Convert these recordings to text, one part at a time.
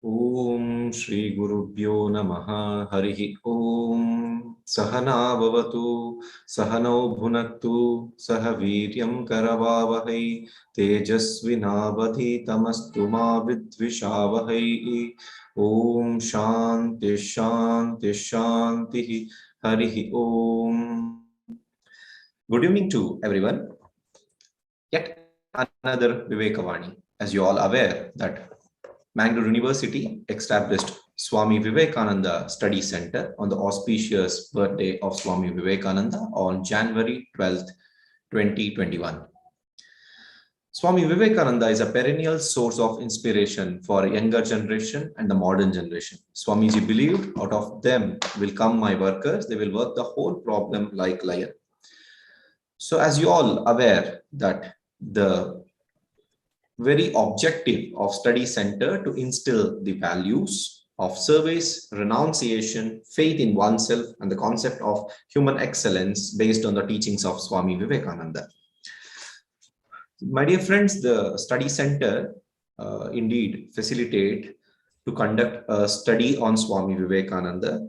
Om Shri Gurubhyo Namaha Harihi Om Sahana Bhavatu Sahano Bhunaktu Sahaviryam Karavavahai Tejasvinavadhi Tamastu Ma Vidvishavahai Om Shanti Shanti Shanti Harihi Om. Good evening to everyone. Yet another Vivekavani. As you all aware that Mangalore University established Swami Vivekananda Study Center on the auspicious birthday of Swami Vivekananda on January 12th, 2021. Swami Vivekananda is a perennial source of inspiration for younger generation and the modern generation. Swamiji believed, out of them will come my workers, they will work the whole problem like lion. So as you all aware that the very objective of study center to instill the values of service, renunciation, faith in oneself, and the concept of human excellence based on the teachings of Swami Vivekananda. My dear friends, the study center indeed facilitate to conduct a study on Swami Vivekananda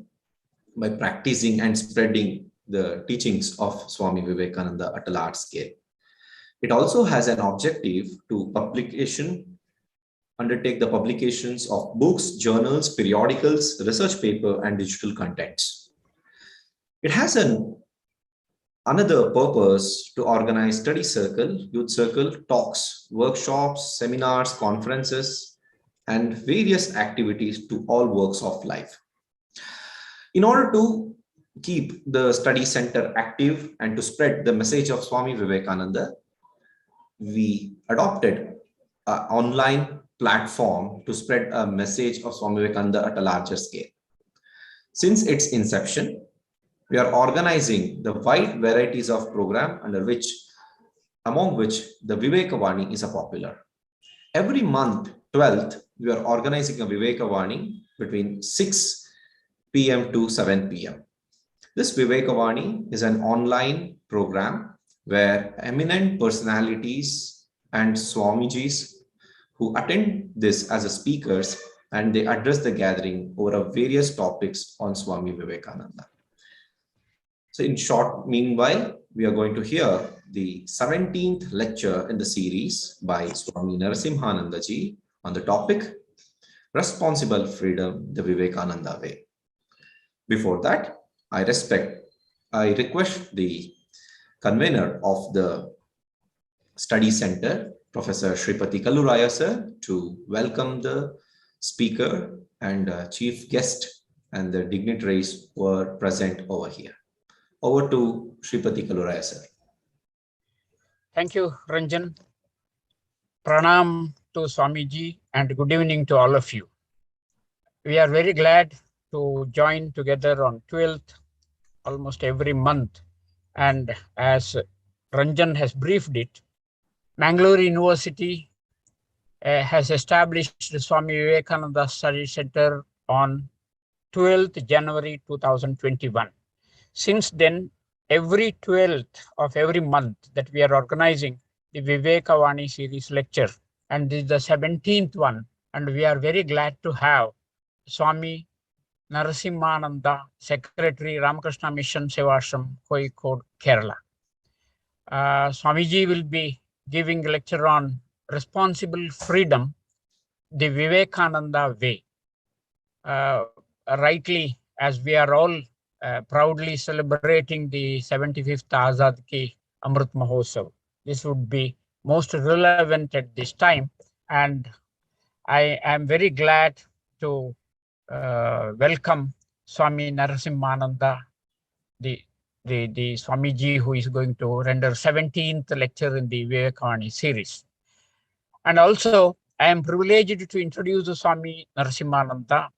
by practicing and spreading the teachings of Swami Vivekananda at a large scale. It also has an objective to undertake the publications of books, journals, periodicals, research paper, and digital contents. It has another purpose to organize study circle, youth circle, talks, workshops, seminars, conferences, and various activities to all walks of life. In order to keep the study center active and to spread the message of Swami Vivekananda, we adopted an online platform to spread a message of Swami Vivekananda at a larger scale. Since its inception, we are organizing the wide varieties of program among which the Vivekavani is a popular. Every month, 12th, we are organizing a Vivekavani between 6 p.m. to 7 p.m. This Vivekavani is an online program where eminent personalities and Swamijis who attend this as a speakers and they address the gathering over various topics on Swami Vivekananda. So in short, meanwhile, we are going to hear the 17th lecture in the series by Swami Narasimhananda ji on the topic Responsible Freedom, the Vivekananda Way. Before that, I request the convener of the study center, Professor Shripati Kalluraya sir, to welcome the speaker and chief guest and the dignitaries who are present over here. Over to Shripati Kalluraya sir. Thank you, Ranjan. Pranam to Swamiji and good evening to all of you. We are very glad to join together on 12th almost every month. And as Ranjan has briefed it, Mangalore University has established the Swami Vivekananda Study Center on 12th January 2021. Since then, every 12th of every month that we are organizing the Vivekavani series lecture, and this is the 17th one, and we are very glad to have Swami Narasimhananda, Secretary, Ramakrishna Mission Sevashram, Kozhikode, Kerala. Swamiji will be giving a lecture on responsible freedom, the Vivekananda way. Rightly, as we are all proudly celebrating the 75th Azad Ki Amrit Mahotsav, this would be most relevant at this time. And I am very glad to welcome Swami Narasimhananda, the Swamiji who is going to render 17th lecture in the Vivekavani series. And also, I am privileged to introduce Swami Narasimhananda.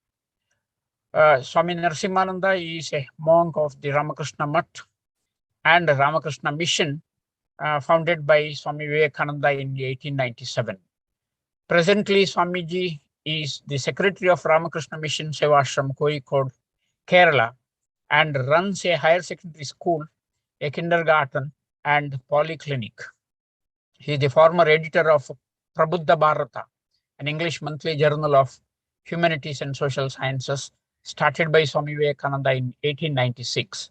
Swami Narasimhananda is a monk of the Ramakrishna Mutt and Ramakrishna Mission, founded by Swami Vivekananda in 1897. Presently, Swamiji is the Secretary of Ramakrishna Mission Sevashram, Kozhikode, Kerala, and runs a higher secondary school, a kindergarten, and polyclinic. He is the former editor of Prabuddha Bharata, an English monthly journal of Humanities and Social Sciences, started by Swami Vivekananda in 1896.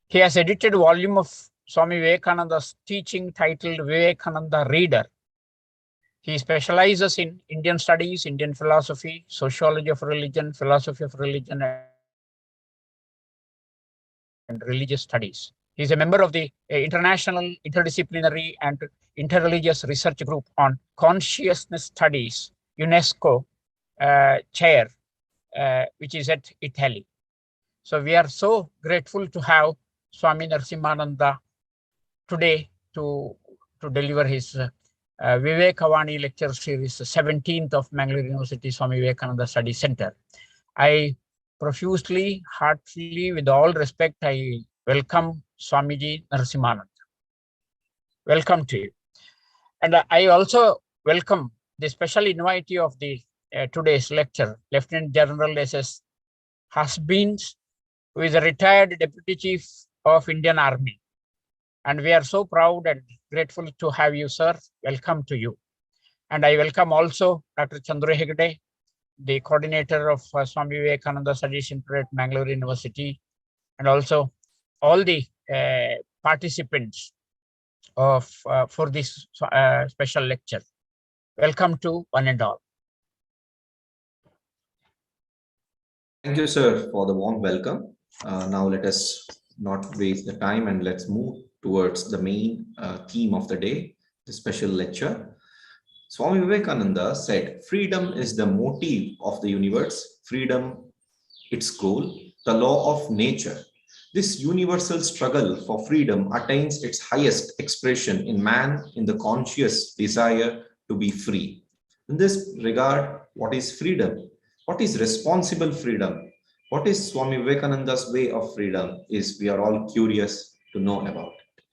He has edited a volume of Swami Vivekananda's teaching titled Vivekananda Reader. He specializes in Indian studies, Indian philosophy, sociology of religion, philosophy of religion, and religious studies. He is a member of the International Interdisciplinary and Interreligious Research Group on Consciousness Studies, UNESCO chair, which is at Italy. So we are so grateful to have Swami Narasimhananda today to deliver his Viveka lecture series, 17th of Mangalore University Swami Vivekananda Study Center. I profusely, heartily, with all respect, I welcome Swamiji Narasimhananda. Welcome to you. And I also welcome the special invitee of the today's lecture, Lieutenant General SS Hasbeens, who is a retired Deputy Chief of Indian Army. And we are so proud and grateful to have you, sir. Welcome to you. And I welcome also Dr. Chandra Hegde, the coordinator of Swami Vivekananda Study Center at Mangalore University, and also all the participants of for this special lecture. Welcome to one and all. Thank you, sir, for the warm welcome. Now let us not waste the time and let's move towards the main theme of the day, the special lecture. Swami Vivekananda said, freedom is the motive of the universe, freedom its goal, the law of nature. This universal struggle for freedom attains its highest expression in man in the conscious desire to be free. In this regard, what is freedom? What is responsible freedom? What is Swami Vivekananda's way of freedom is we are all curious to know about it.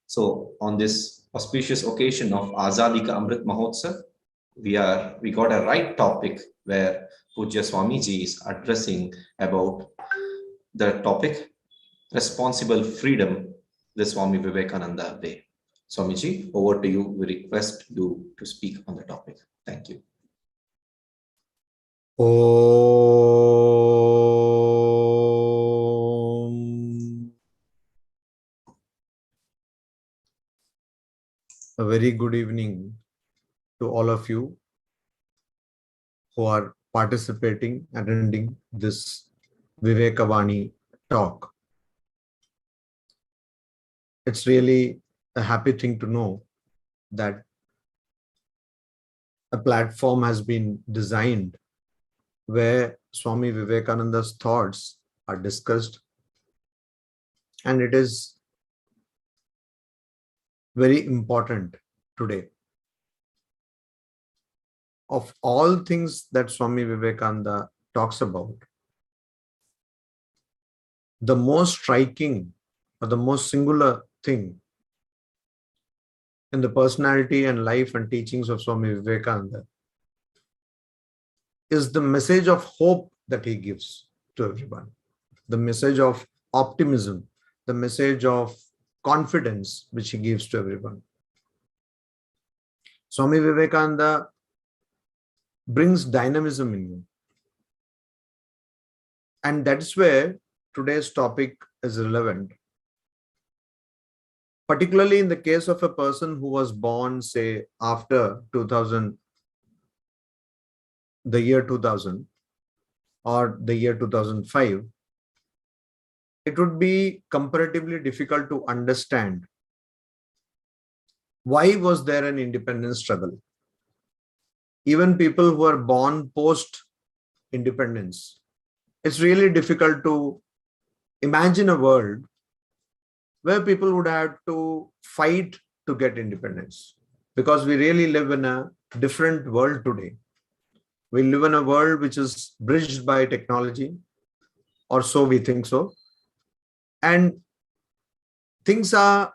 So on this auspicious occasion of Azadi Ka Amrit Mahotsav, we got a right topic where Pujya Swamiji is addressing about the topic responsible freedom, the Swami Vivekananda way. Swamiji, over to you. We request you to speak on the topic. Thank you. A very good evening to all of you who are participating, attending this Viveka talk. It's really a happy thing to know that a platform has been designed where Swami Vivekananda's thoughts are discussed, and it is very important today. Of all things that Swami Vivekananda talks about, the most striking or the most singular thing in the personality and life and teachings of Swami Vivekananda is the message of hope that he gives to everyone, the message of optimism, the message of confidence which he gives to everyone. Swami Vivekananda brings dynamism in you. And that's where today's topic is relevant. Particularly in the case of a person who was born, say, after 2000, the year 2000 or the year 2005, it would be comparatively difficult to understand why was there an independence struggle. Even people who are born post-independence, it's really difficult to imagine a world where people would have to fight to get independence, because we really live in a different world today. We live in a world which is bridged by technology, or so we think so. And things are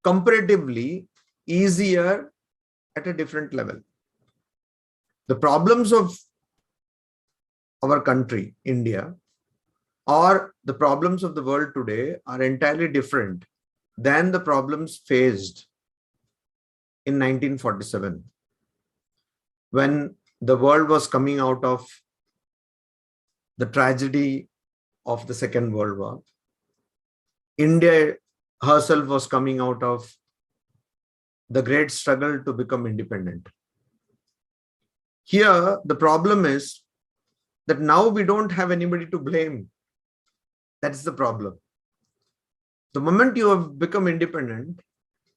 comparatively easier at a different level. The problems of our country, India, or the problems of the world today are entirely different than the problems faced in 1947, when the world was coming out of the tragedy of the Second World War. India herself was coming out of the great struggle to become independent. Here, the problem is that now we don't have anybody to blame. That's the problem. The moment you have become independent,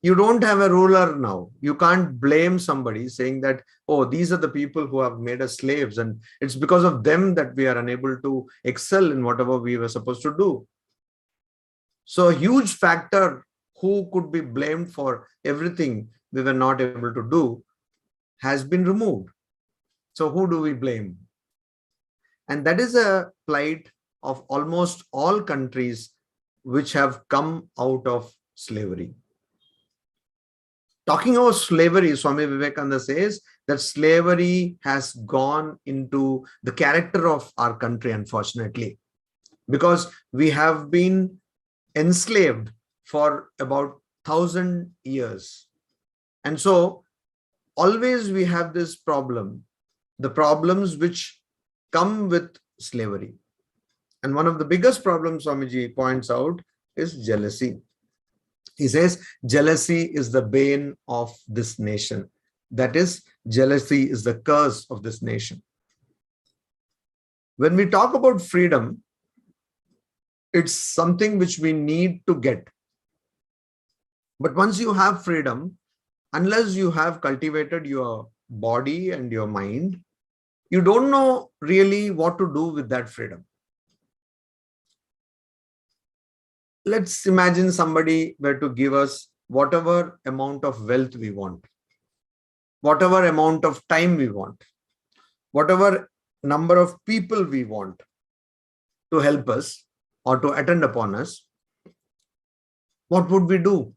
you don't have a ruler now. You can't blame somebody saying that, oh, these are the people who have made us slaves, and it's because of them that we are unable to excel in whatever we were supposed to do. So a huge factor who could be blamed for everything we were not able to do has been removed. So who do we blame? And that is a plight of almost all countries which have come out of slavery. Talking about slavery, Swami Vivekananda says that slavery has gone into the character of our country, unfortunately, because we have been enslaved for about 1,000 years. And so always we have this problem, the problems which come with slavery. And one of the biggest problems Swamiji points out is jealousy. He says, jealousy is the bane of this nation. That is, jealousy is the curse of this nation. When we talk about freedom, it's something which we need to get. But once you have freedom, unless you have cultivated your body and your mind, you don't know really what to do with that freedom. Let's imagine somebody were to give us whatever amount of wealth we want, whatever amount of time we want, whatever number of people we want to help us or to attend upon us. What would we do?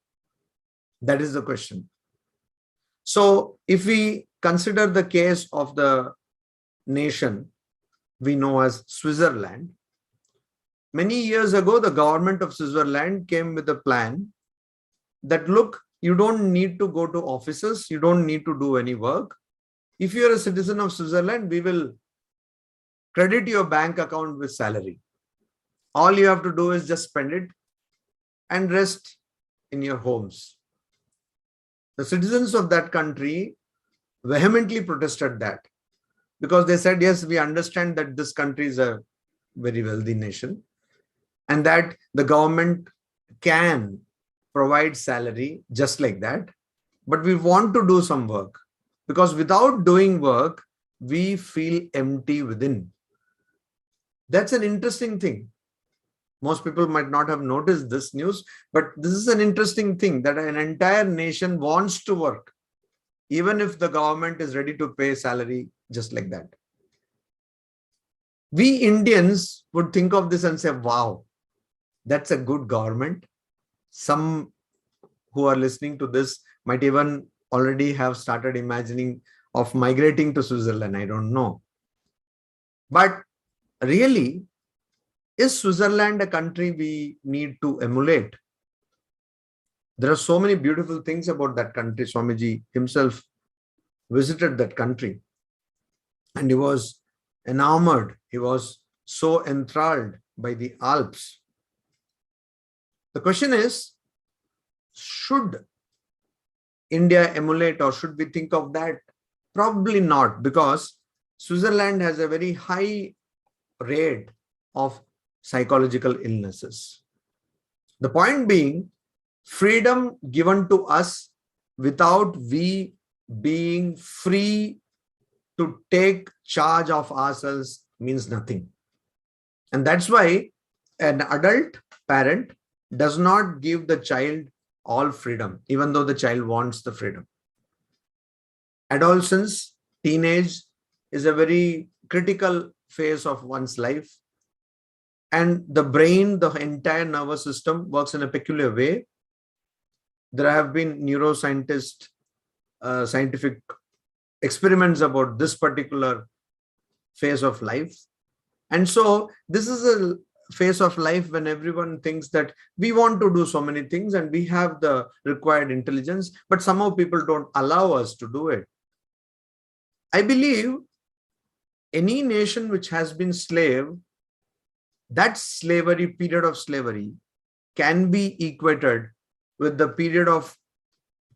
That is the question. So if we consider the case of the nation we know as Switzerland, many years ago, the government of Switzerland came with a plan that, look, you don't need to go to offices, you don't need to do any work. If you're a citizen of Switzerland, we will credit your bank account with salary. All you have to do is just spend it and rest in your homes. The citizens of that country vehemently protested that, because they said, yes, we understand that this country is a very wealthy nation, and that the government can provide salary just like that. But we want to do some work, because without doing work, we feel empty within. That's an interesting thing. Most people might not have noticed this news, but this is an interesting thing, that an entire nation wants to work, even if the government is ready to pay salary just like that. We Indians would think of this and say, wow, that's a good government. Some who are listening to this might even already have started imagining of migrating to Switzerland. I don't know. But really, is Switzerland a country we need to emulate? There are so many beautiful things about that country. Swamiji himself visited that country and he was enamored. He was so enthralled by the Alps. The question is, should India emulate, or should we think of that? Probably not, because Switzerland has a very high rate of psychological illnesses. The point being, freedom given to us without we being free to take charge of ourselves means nothing. And that's why an adult parent does not give the child all freedom, even though the child wants the freedom. Adolescence, teenage is a very critical phase of one's life. And the brain, the entire nervous system works in a peculiar way. There have been neuroscientists, scientific experiments about this particular phase of life. And so this is a phase of life when everyone thinks that we want to do so many things and we have the required intelligence, but somehow people don't allow us to do it. I believe any nation which has been slave, that slavery, period of slavery, can be equated with the period of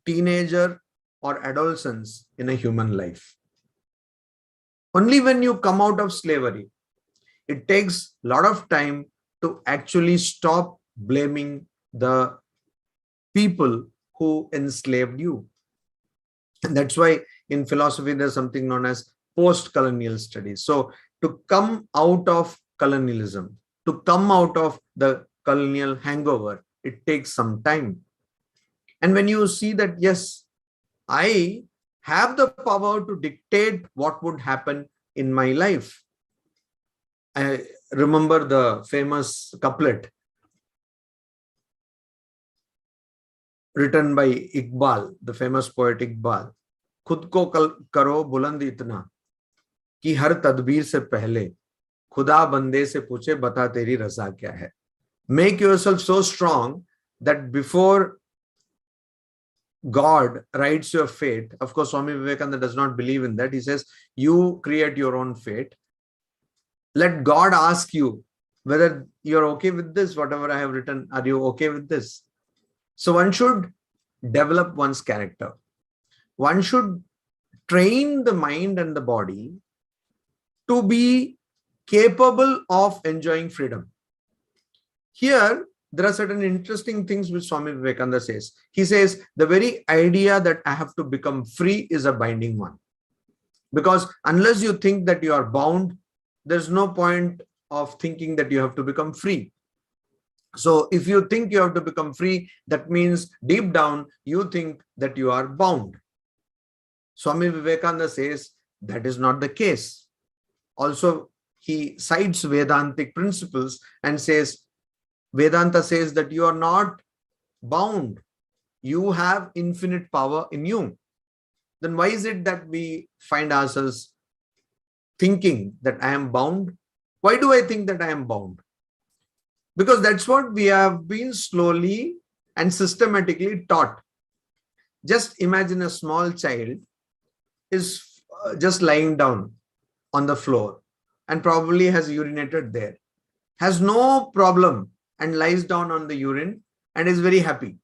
teenager or adolescence in a human life. Only when you come out of slavery, it takes a lot of time to actually stop blaming the people who enslaved you. And that's why in philosophy, there's something known as post-colonial studies. So to come out of colonialism, to come out of the colonial hangover, it takes some time. And when you see that, yes, I have the power to dictate what would happen in my life. I remember the famous couplet written by Iqbal, the famous poet Iqbal. खुद को करो बुलंद इतना कि हर तदबीर से पहले खुदा बंदे से पूछे बता तेरी रजा क्या है. Make yourself so strong that before God writes your fate, of course, Swami Vivekananda does not believe in that. He says, you create your own fate. Let God ask you whether you're okay with this, whatever I have written, are you okay with this? So one should develop one's character. One should train the mind and the body to be capable of enjoying freedom. Here, there are certain interesting things which Swami Vivekananda says. He says, the very idea that I have to become free is a binding one. Because unless you think that you are bound, there's no point of thinking that you have to become free. So if you think you have to become free, that means deep down, you think that you are bound. Swami Vivekananda says that is not the case. Also, he cites Vedantic principles and says, Vedanta says that you are not bound. You have infinite power in you. Then why is it that we find ourselves thinking that I am bound? Why do I think that I am bound? Because that's what we have been slowly and systematically taught. Just imagine a small child is just lying down on the floor and probably has urinated there, has no problem and lies down on the urine and is very happy.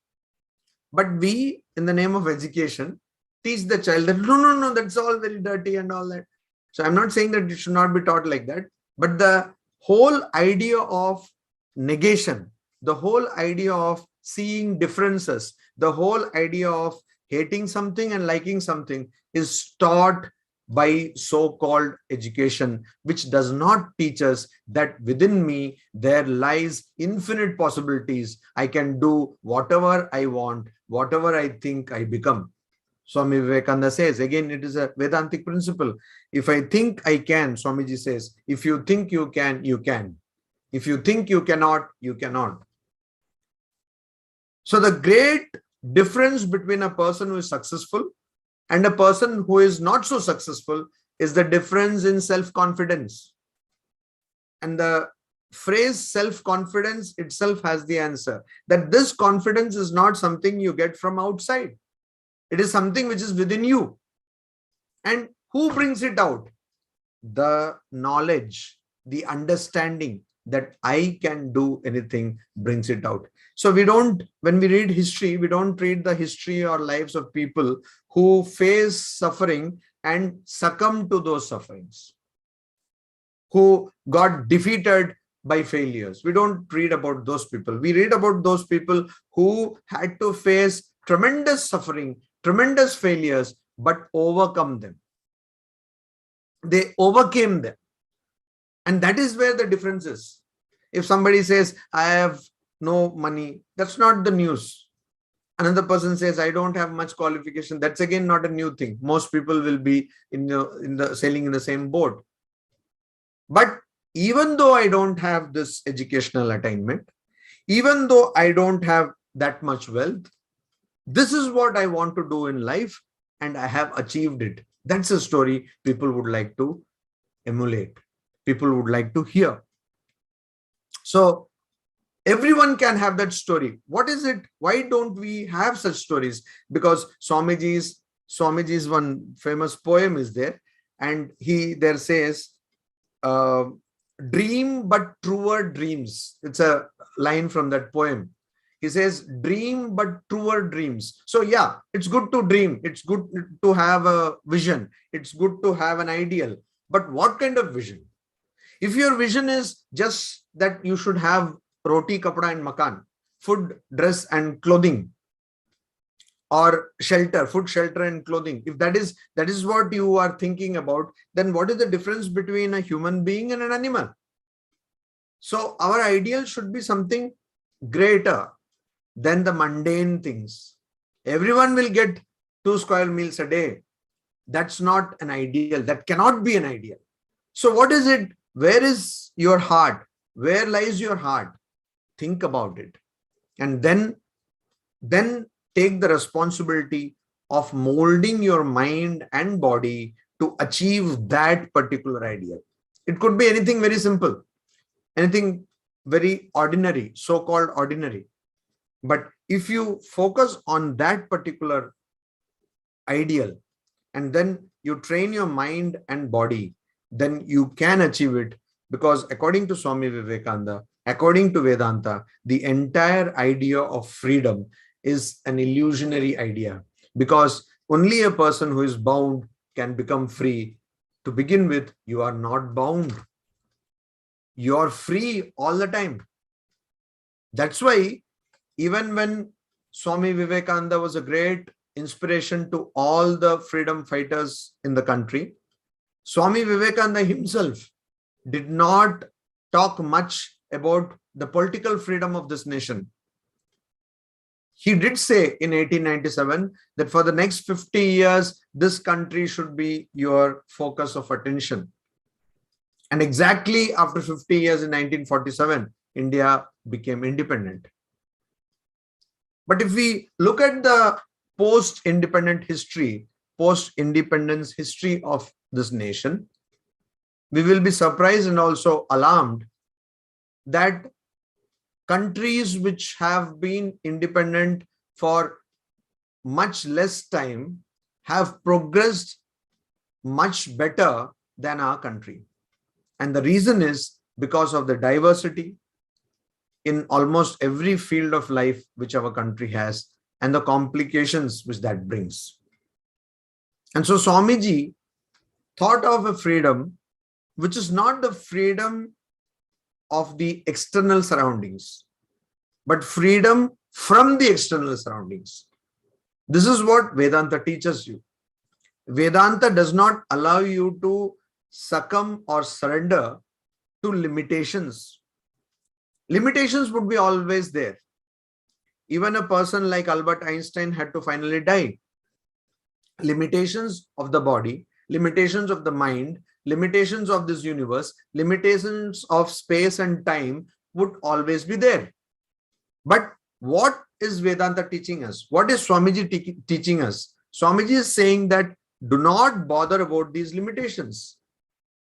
But we, in the name of education, teach the child that no, that's all very dirty and all that. So I'm not saying that it should not be taught like that, but the whole idea of negation, the whole idea of seeing differences, the whole idea of hating something and liking something is taught by so-called education, which does not teach us that within me there lies infinite possibilities. I can do whatever I want, whatever I think I become. Swami Vivekananda says, again, it is a Vedantic principle. If I think I can, Swamiji says, if you think you can, you can. If you think you cannot, you cannot. So the great difference between a person who is successful and a person who is not so successful is the difference in self-confidence. And the phrase self-confidence itself has the answer, that this confidence is not something you get from outside. It is something which is within you. And who brings it out? The knowledge, the understanding that I can do anything brings it out. So we don't, when we read history, we don't read the history or lives of people who face suffering and succumb to those sufferings, who got defeated by failures. We don't read about those people. We read about those people who had to face tremendous suffering, tremendous failures, but overcome them. They overcame them. And that is where the difference is. If somebody says, I have no money, that's not the news. Another person says, I don't have much qualification. That's again not a new thing. Most people will be in the sailing in the same boat. But even though I don't have this educational attainment, even though I don't have that much wealth, this is what I want to do in life and I have achieved it. That's a story people would like to emulate. People would like to hear. So everyone can have that story. What is it? Why don't we have such stories? Because Swamiji's one famous poem is there, and he there says dream but truer dreams. It's a line from that poem. He says, dream but truer dreams. So yeah, it's good to dream. It's good to have a vision. It's good to have an ideal. But what kind of vision? If your vision is just that you should have roti, kapda and makan, food, dress and clothing, or shelter, food, shelter and clothing, if that is what you are thinking about, then what is the difference between a human being and an animal? So our ideal should be something greater than the mundane things. Everyone will get 2 square meals a day. That's not an ideal. That cannot be an ideal. So what is it? Where is your heart? Where lies your heart? Think about it. And then take the responsibility of molding your mind and body to achieve that particular ideal. It could be anything very simple, anything very ordinary, so-called ordinary. But if you focus on that particular ideal and then you train your mind and body, then you can achieve it. Because according to Swami Vivekananda, according to Vedanta, the entire idea of freedom is an illusionary idea, because only a person who is bound can become free. To begin with, you are not bound. You are free all the time. That's why even when Swami Vivekananda was a great inspiration to all the freedom fighters in the country, Swami Vivekananda himself did not talk much about the political freedom of this nation. He did say in 1897 that for the next 50 years, this country should be your focus of attention. And exactly after 50 years in 1947, India became independent. But if we look at the post-independent history, post-independence history of this nation, we will be surprised and also alarmed that countries which have been independent for much less time have progressed much better than our country. And the reason is because of the diversity in almost every field of life which our country has and the complications which that brings. And so Swamiji thought of a freedom which is not the freedom of the external surroundings, but freedom from the external surroundings. This is what Vedanta teaches you. Vedanta does not allow you to succumb or surrender to limitations. Limitations would be always there. Even a person like Albert Einstein had to finally die. Limitations of the body, limitations of the mind, limitations of this universe, limitations of space and time would always be there. But what is Vedanta teaching us? What is Swamiji teaching us? Swamiji is saying that do not bother about these limitations.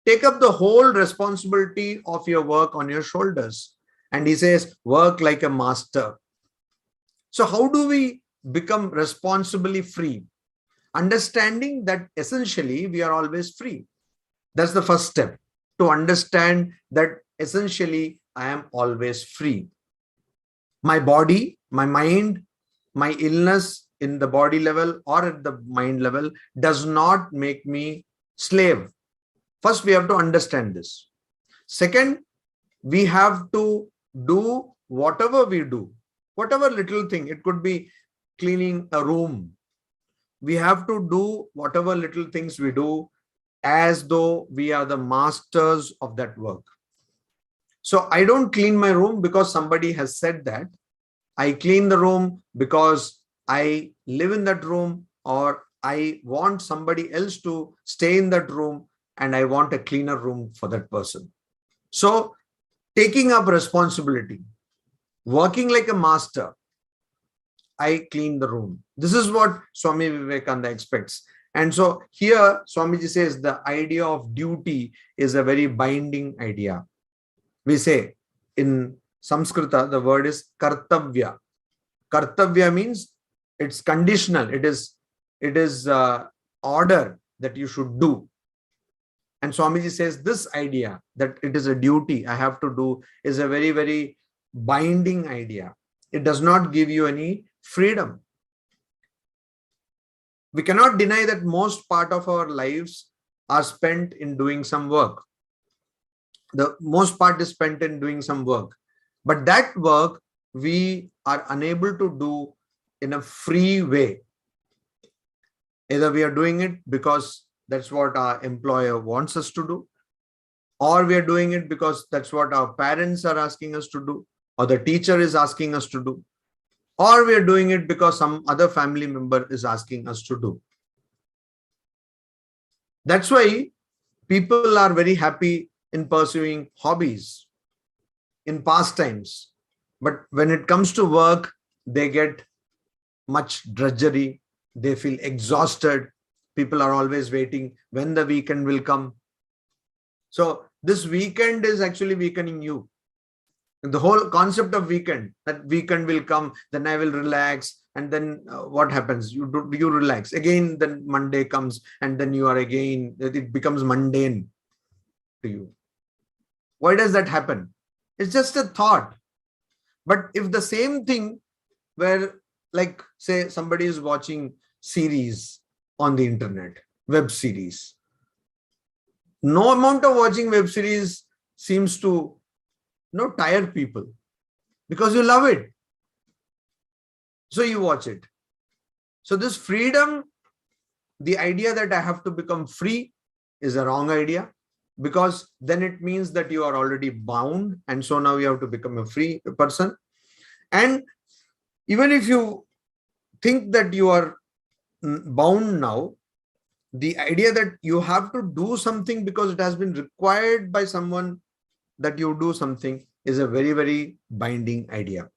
Take up the whole responsibility of your work on your shoulders. And he says, work like a master. So how do we become responsibly free? Understanding that essentially we are always free. That's the first step, to understand that essentially I am always free. My body, my mind, my illness in the body level or at the mind level does not make me slave. First, we have to understand this. Second, we have to do whatever we do, whatever little thing. It could be cleaning a room. We have to do whatever little things we do as though we are the masters of that work. So I don't clean my room because somebody has said that. I clean the room because I live in that room, or I want somebody else to stay in that room and I want a cleaner room for that person. So taking up responsibility, working like a master, I clean the room. This is what Swami Vivekananda expects. And so here Swamiji says the idea of duty is a very binding idea. We say in Sanskrita, the word is kartavya. Kartavya means it's conditional. It is order that you should do. And Swamiji says this idea that it is a duty I have to do is a very, very binding idea. It does not give you any freedom. We cannot deny that most part of our lives are spent in doing some work. The most part is spent in doing some work. But that work we are unable to do in a free way. Either we are doing it because that's what our employer wants us to do, or we are doing it because that's what our parents are asking us to do, or the teacher is asking us to do, or we are doing it because some other family member is asking us to do. That's why people are very happy in pursuing hobbies, in pastimes. But when it comes to work, they get much drudgery. They feel exhausted. People are always waiting when the weekend will come. So this weekend is actually weakening you. The whole concept of weekend, that weekend will come, then I will relax. And then what happens? You relax. Again, then Monday comes and then you are again, it becomes mundane to you. Why does that happen? It's just a thought. But if the same thing where, like, say somebody is watching series on the internet, web series, no amount of watching web series seems to tire people because you love it. So you watch it. So this freedom, the idea that I have to become free is a wrong idea, because then it means that you are already bound. And so now you have to become a free person. And even if you think that you are bound now, the idea that you have to do something because it has been required by someone that you do something is a very, very binding idea.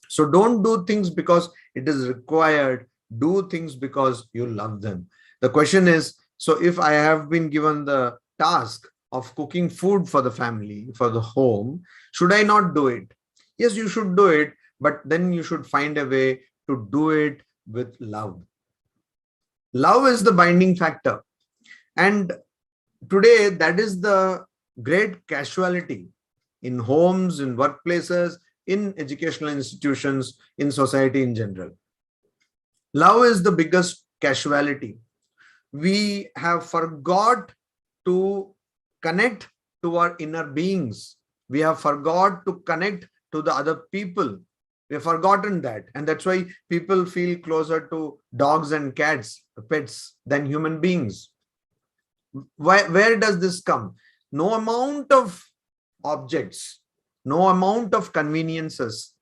So don't do things because it is required. Do things because you love them. The question is, so if I have been given the task of cooking food for the family, for the home, should I not do it? Yes, you should do it, but then you should find a way to do it with love. Love is the binding factor. And today, that is the great casualty in homes, in workplaces, in educational institutions, in society in general. Love is the biggest casualty. We have forgot to connect to our inner beings. We have forgot to connect to the other people. We have forgotten that. And that's why people feel closer to dogs and cats, pets, than human beings. Where does this come? No amount of objects, no amount of conveniences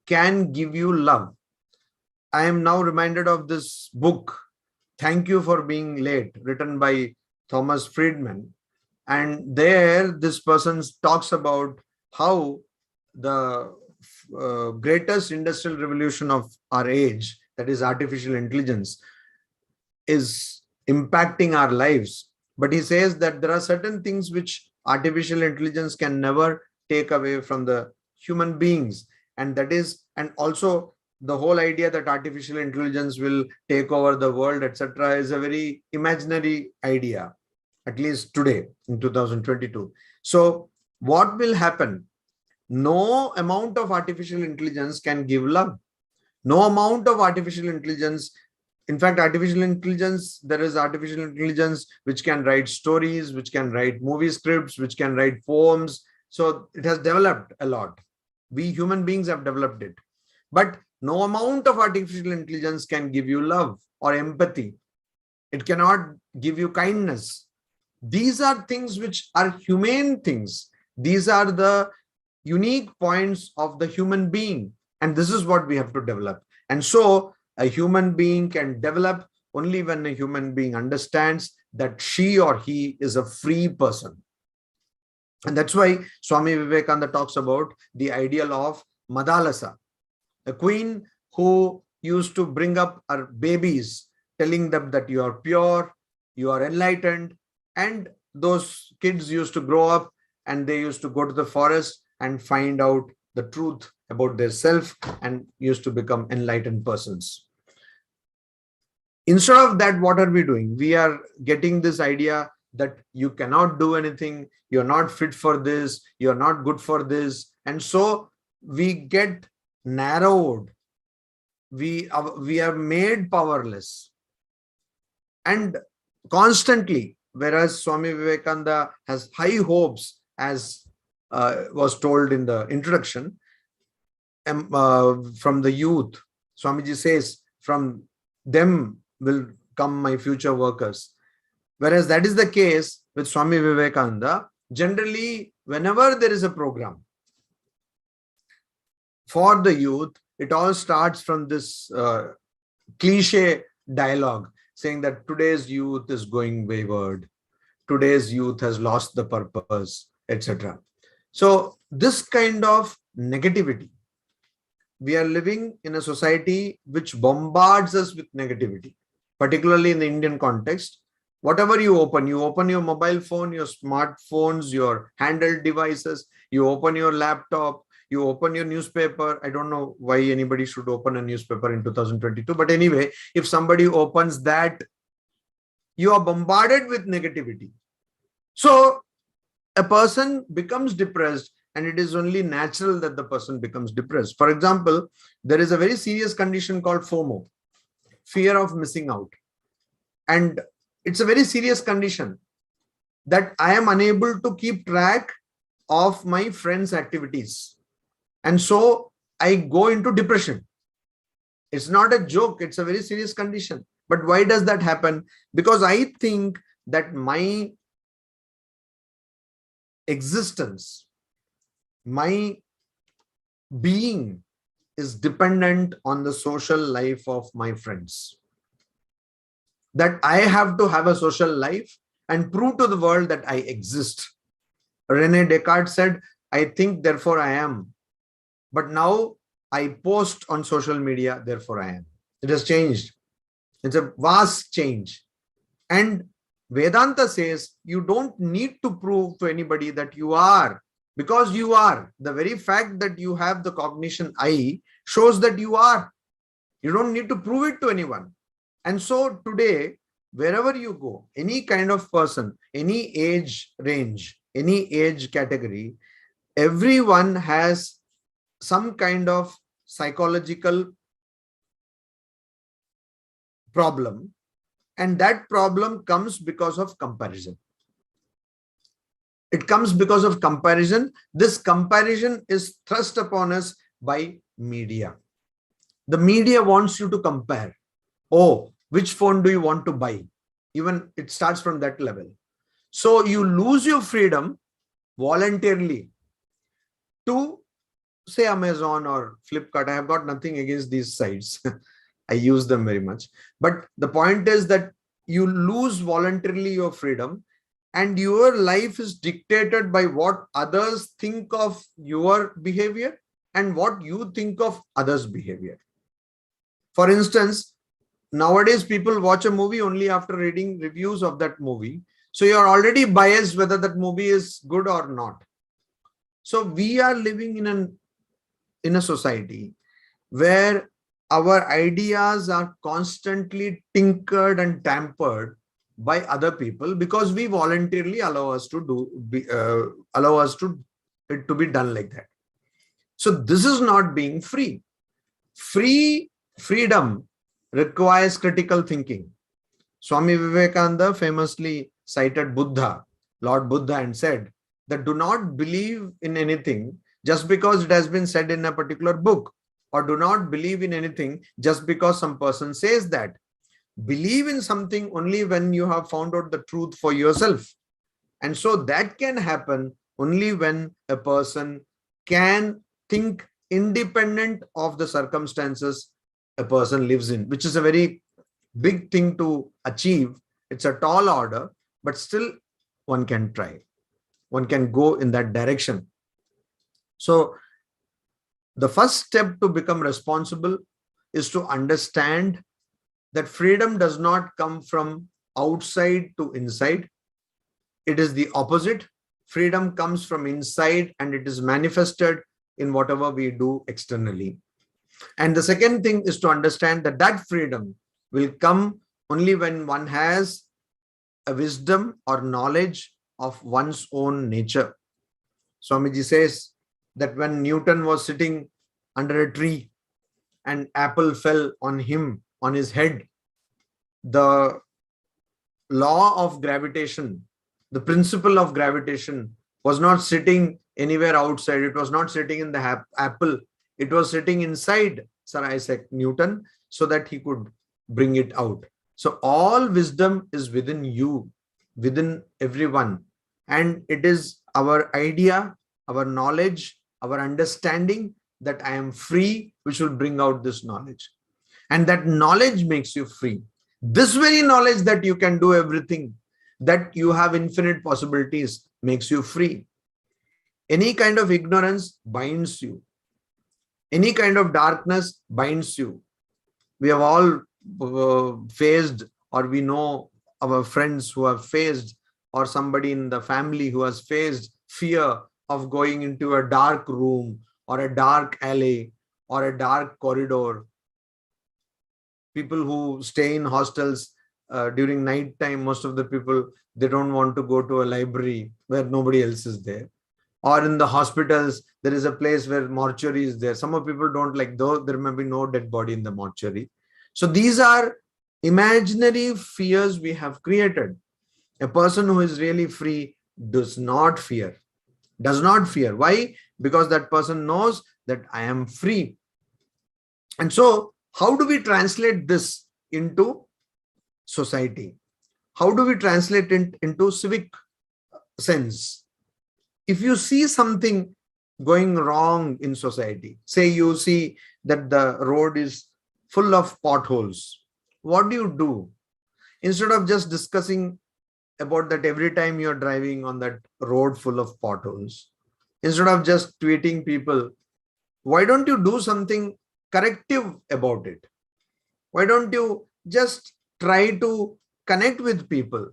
can give you love. I am now reminded of this book, Thank You for Being Late, written by Thomas Friedman. And there, this person talks about how the greatest industrial revolution of our age, that is artificial intelligence, is impacting our lives. But he says that there are certain things which artificial intelligence can never take away from the human beings. And that is, and also the whole idea that artificial intelligence will take over the world, etc., is a very imaginary idea, at least today in 2022. So what will happen? No amount of artificial intelligence can give love. No amount of artificial intelligence. In fact, artificial intelligence, there is artificial intelligence which can write stories, which can write movie scripts, which can write poems. So it has developed a lot. We human beings have developed it. But no amount of artificial intelligence can give you love or empathy. It cannot give you kindness. These are things which are humane things. These are the unique points of the human being. And this is what we have to develop. And so a human being can develop only when a human being understands that she or he is a free person. And that's why Swami Vivekananda talks about the ideal of Madalasa, a queen who used to bring up her babies, telling them that you are pure, you are enlightened. And those kids used to grow up and they used to go to the forest and find out the truth about their self and used to become enlightened persons. Instead of that, what are we doing? We are getting this idea that you cannot do anything, you're not fit for this, you're not good for this. And so we get narrowed, we are made powerless. And constantly, whereas Swami Vivekananda has high hopes, as was told in the introduction, from the youth, Swamiji says, from them will come my future workers. Whereas that is the case with Swami Vivekananda. Generally, whenever there is a program for the youth, it all starts from this cliche dialogue saying that today's youth is going wayward, today's youth has lost the purpose, etc. So this kind of negativity, we are living in a society which bombards us with negativity, particularly in the Indian context. Whatever you open your mobile phone, your smartphones, your handheld devices, you open your laptop, you open your newspaper. I don't know why anybody should open a newspaper in 2022. But anyway, if somebody opens that, you are bombarded with negativity. So a person becomes depressed, and it is only natural that the person becomes depressed. For example, there is a very serious condition called FOMO, fear of missing out. And it's a very serious condition that I am unable to keep track of my friends' activities. And so I go into depression. It's not a joke. It's a very serious condition. But why does that happen? Because I think that my existence, my being is dependent on the social life of my friends. That I have to have a social life and prove to the world that I exist. Rene Descartes said, I think, therefore I am. But now I post on social media, therefore I am. It has changed. It's a vast change. And Vedanta says you don't need to prove to anybody that you are, because you are. The very fact that you have the cognition I shows that you are. You don't need to prove it to anyone. And so today, wherever you go, any kind of person, any age range, any age category, everyone has some kind of psychological problem, and that problem comes because of comparison. It comes because of comparison. This comparison is thrust upon us by media. The media wants you to compare. Oh, which phone do you want to buy? Even it starts from that level. So you lose your freedom voluntarily to, say, Amazon or Flipkart. I have got nothing against these sites. I use them very much. But the point is that you lose voluntarily your freedom, and your life is dictated by what others think of your behavior and what you think of others' behavior. For instance, nowadays people watch a movie only after reading reviews of that movie. So you are already biased whether that movie is good or not. So we are living in a society where our ideas are constantly tinkered and tampered by other people, because we voluntarily allow us to it to be done like that. So this is not being free. Freedom requires critical thinking. Swami Vivekananda famously cited Buddha, Lord Buddha, and said that do not believe in anything just because it has been said in a particular book, or do not believe in anything just because some person says that. Believe in something only when you have found out the truth for yourself. And so that can happen only when a person can think independent of the circumstances a person lives in, which is a very big thing to achieve. It's a tall order, but still one can try. One can go in that direction. So the first step to become responsible is to understand that freedom does not come from outside to inside. It is the opposite. Freedom comes from inside, and it is manifested in whatever we do externally. And the second thing is to understand that that freedom will come only when one has a wisdom or knowledge of one's own nature. Swamiji says that when Newton was sitting under a tree and apple fell on him, on his head, the law of gravitation, the principle of gravitation was not sitting anywhere outside. It was not sitting in the apple. It was sitting inside Sir Isaac Newton so that he could bring it out. So all wisdom is within you, within everyone. And it is our idea, our knowledge, our understanding that I am free, which will bring out this knowledge. And that knowledge makes you free. This very knowledge that you can do everything, that you have infinite possibilities, makes you free. Any kind of ignorance binds you. Any kind of darkness binds you. We have all faced, or we know our friends who have faced, or somebody in the family who has faced fear of going into a dark room or a dark alley or a dark corridor. People who stay in hostels during night time, most of the people, they don't want to go to a library where nobody else is there. Or in the hospitals, there is a place where mortuary is there. Some of people don't like, though there may be no dead body in the mortuary. So these are imaginary fears we have created. A person who is really free does not fear. Does not fear. Why? Because that person knows that I am free. And so, how do we translate this into society? How do we translate it into civic sense? If you see something going wrong in society, say you see that the road is full of potholes, what do? Instead of just discussing about that every time you're driving on that road full of potholes, instead of just tweeting people, why don't you do something corrective about it? Why don't you just try to connect with people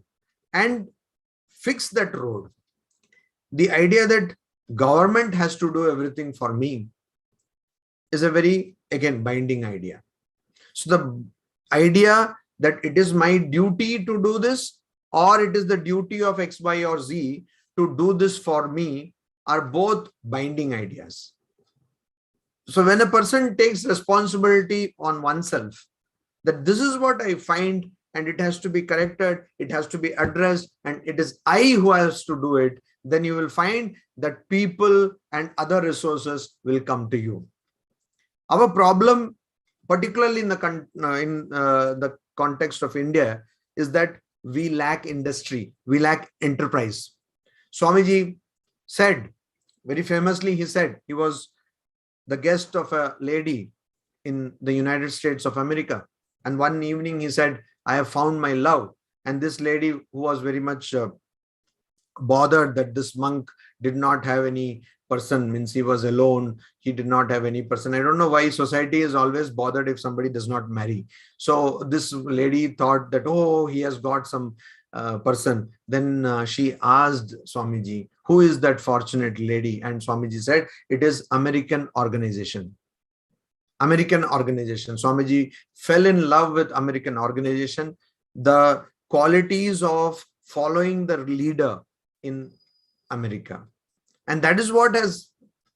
and fix that road? The idea that government has to do everything for me is a very, again, binding idea. So the idea that it is my duty to do this, or it is the duty of X, Y, or Z to do this for me, are both binding ideas. So when a person takes responsibility on oneself, that this is what I find and it has to be corrected, it has to be addressed, and it is I who has to do it, then you will find that people and other resources will come to you. Our problem, particularly in the context of India, is that we lack industry, we lack enterprise. Swamiji said, very famously, he said, he was the guest of a lady in the United States of America. And one evening he said, I have found my love. And this lady, who was very much bothered that this monk did not have any person, means he was alone, he did not have any person. I don't know why society is always bothered if somebody does not marry. So this lady thought that, oh, he has got some person. Then she asked Swamiji, who is that fortunate lady? And Swamiji said, it is American organization. American organization. Swamiji fell in love with American organization. The qualities of following the leader in America. And that is what has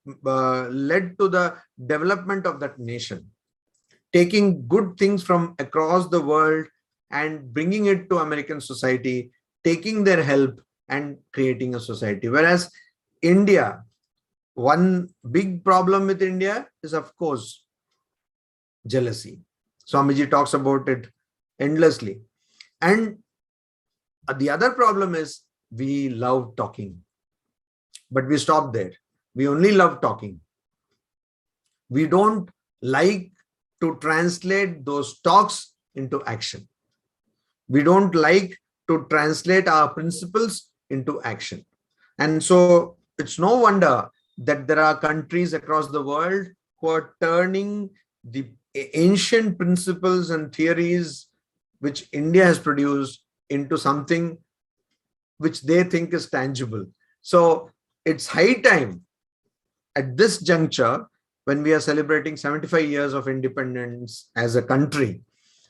led to the development of that nation. Taking good things from across the world and bringing it to American society, taking their help and creating a society. Whereas India, one big problem with India is, of course, jealousy. Swamiji talks about it endlessly. And the other problem is we love talking, but we stop there. We only love talking. We don't like to translate those talks into action. We don't like to translate our principles into action. And so it's no wonder that there are countries across the world who are turning the ancient principles and theories which India has produced into something which they think is tangible. So it's high time at this juncture, when we are celebrating 75 years of independence as a country,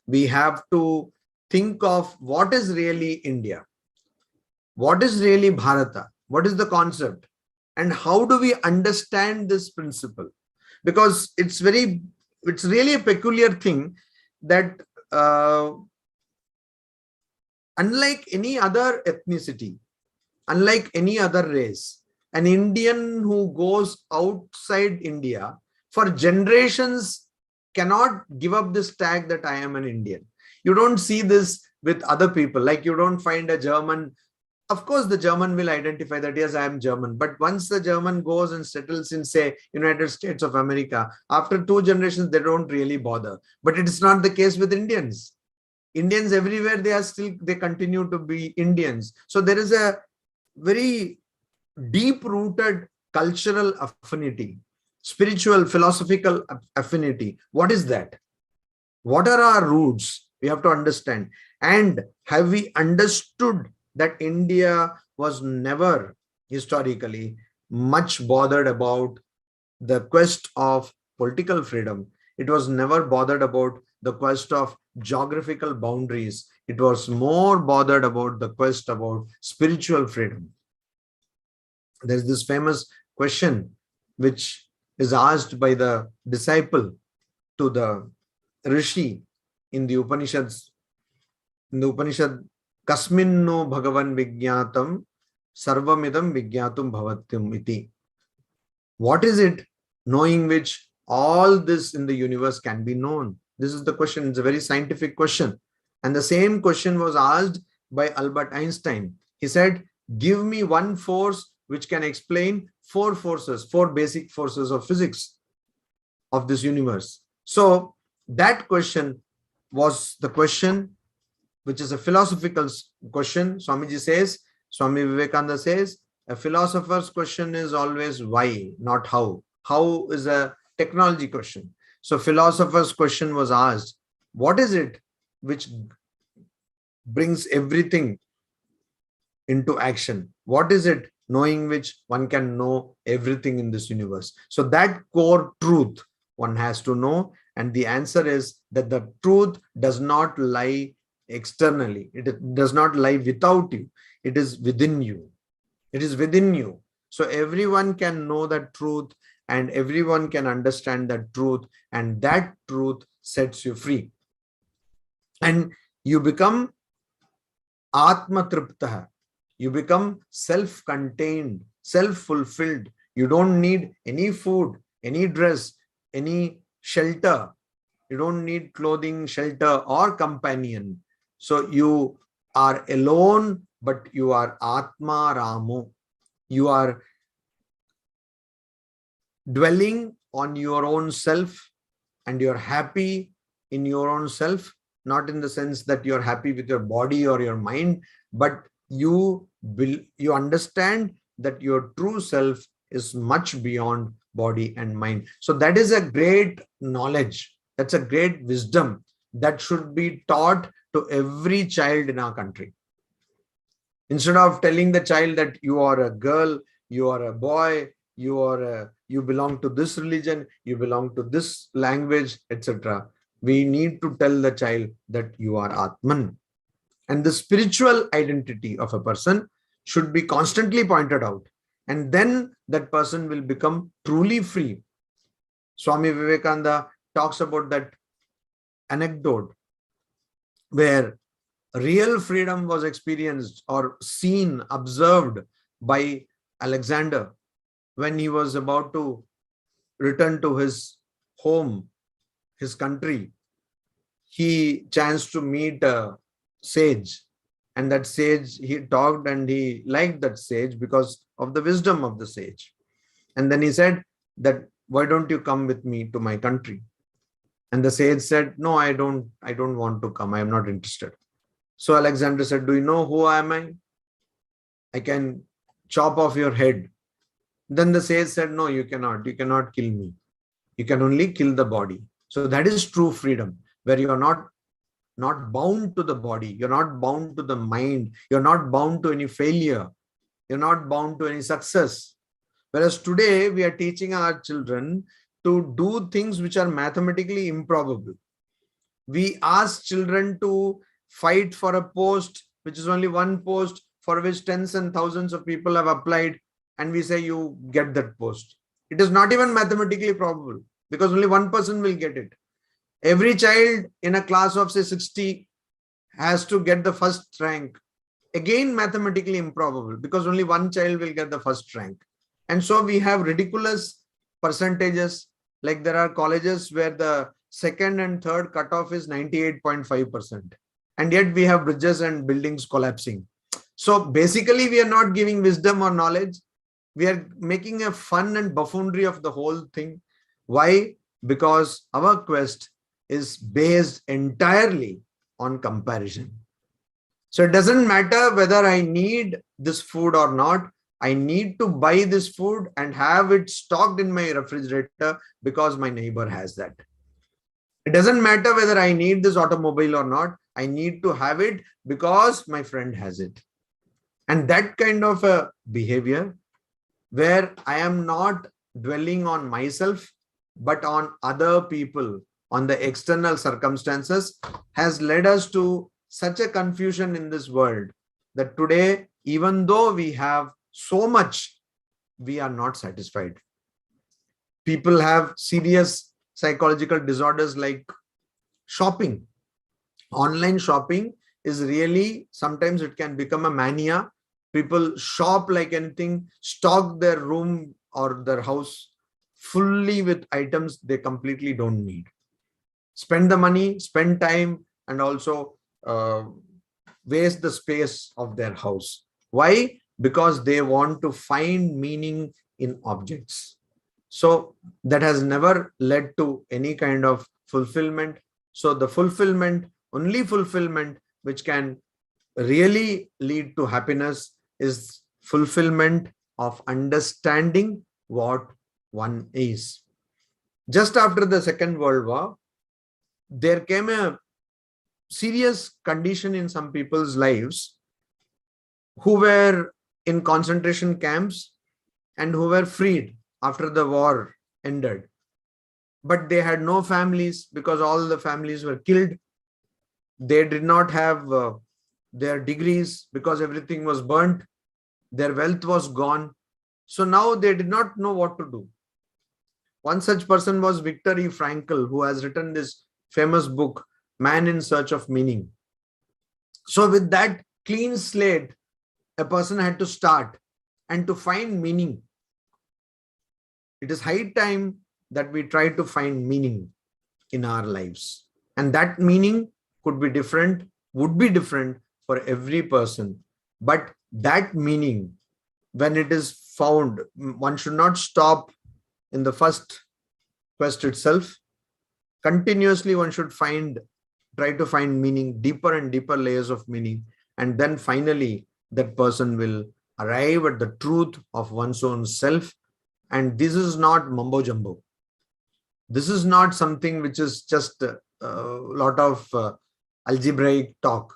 we have to think of what is really India. What is really Bharata? What is the concept? And how do we understand this principle? Because it's really a peculiar thing that unlike any other ethnicity, unlike any other race, an Indian who goes outside India for generations cannot give up this tag that I am an Indian. You don't see this with other people. Like you don't find a German. Of course, the German will identify that, yes, I am German. But once the German goes and settles in, say, United States of America, after 2 generations, they don't really bother. But it is not the case with Indians. Indians everywhere, they continue to be Indians. So there is a very deep-rooted cultural affinity, spiritual, philosophical affinity. What is that? What are our roots? We have to understand. And have we understood that India was never historically much bothered about the quest of political freedom? It was never bothered about the quest of geographical boundaries. It was more bothered about the quest about spiritual freedom. There's this famous question which is asked by the disciple to the Rishi in the Upanishads. In the Upanishad, Kasminno Bhagavan Vigyatam Sarvamidam Vigyatum Bhavatyam iti. What is it knowing which all this in the universe can be known? This is the question. It's a very scientific question. And the same question was asked by Albert Einstein. He said, give me one force which can explain 4 forces, 4 basic forces of physics of this universe. So that question was the question which is a philosophical question. Swamiji says, Swami Vivekananda says, a philosopher's question is always why, not how. How is a technology question. So philosopher's question was asked, what is it which brings everything into action? What is it knowing which one can know everything in this universe? So that core truth one has to know. And the answer is that the truth does not lie externally. It does not lie without you. It is within you. It is within you. So everyone can know that truth and everyone can understand that truth, and that truth sets you free. And you become Atma Triptaha. You become self-contained, self-fulfilled. You don't need any food, any dress, any shelter. You don't need clothing, shelter, or companion. So you are alone, but you are Atma Ramu. You are dwelling on your own self and you're happy in your own self, not in the sense that you're happy with your body or your mind, but you understand that your true self is much beyond body and mind. So that is a great knowledge. That's a great wisdom that should be taught to every child in our country. Instead of telling the child that you are a girl, you are a boy, you belong to this religion, you belong to this language, etc. We need to tell the child that you are Atman. And the spiritual identity of a person should be constantly pointed out. And then that person will become truly free. Swami Vivekananda talks about that anecdote where real freedom was experienced or seen, observed by Alexander when he was about to return to his home, his country. He chanced to meet a sage, and that sage, he talked and he liked that sage because of the wisdom of the sage. And then he said that, why don't you come with me to my country? And the sage said, no, I don't want to come. I am not interested. So Alexander said, do you know who am I? I can chop off your head. Then the sage said, no, you cannot kill me. You can only kill the body. So that is true freedom, where you are not bound to the body. You're not bound to the mind. You're not bound to any failure. You're not bound to any success. Whereas today we are teaching our children to do things which are mathematically improbable. We ask children to fight for a post, which is only one post, for which tens and thousands of people have applied, and we say you get that post. It is not even mathematically probable because only one person will get it. Every child in a class of say 60 has to get the first rank. Again, mathematically improbable because only one child will get the first rank. And so we have ridiculous percentages. Like there are colleges where the second and third cutoff is 98.5%. And yet we have bridges and buildings collapsing. So basically we are not giving wisdom or knowledge. We are making a fun and buffoonery of the whole thing. Why? Because our quest is based entirely on comparison. So it doesn't matter whether I need this food or not. I need to buy this food and have it stocked in my refrigerator because my neighbor has that. It doesn't matter whether I need this automobile or not. I need to have it because my friend has it. And that kind of a behavior where I am not dwelling on myself, but on other people, on the external circumstances, has led us to such a confusion in this world that today, even though we have so much, we are not satisfied. People have serious psychological disorders like shopping. Online shopping is really, sometimes it can become a mania. People shop like anything, stock their room or their house fully with items they completely don't need. Spend the money, spend time, and also waste the space of their house. Why? Because they want to find meaning in objects. So that has never led to any kind of fulfillment. So the only fulfillment which can really lead to happiness is fulfillment of understanding what one is. Just after the Second World War, there came a serious condition in some people's lives who were in concentration camps and who were freed after the war ended. But they had no families because all the families were killed. They did not have their degrees because everything was burnt. Their wealth was gone. So now they did not know what to do. One such person was Viktor E. Frankl, who has written this famous book, Man in Search of Meaning. So with that clean slate, a person had to start and to find meaning. It is high time that we try to find meaning in our lives. And that meaning could be different, would be different for every person. But that meaning, when it is found, one should not stop in the first quest itself. Continuously, one should try to find meaning, deeper and deeper layers of meaning. And then finally, that person will arrive at the truth of one's own self. And this is not mumbo jumbo. This is not something which is just a lot of algebraic talk.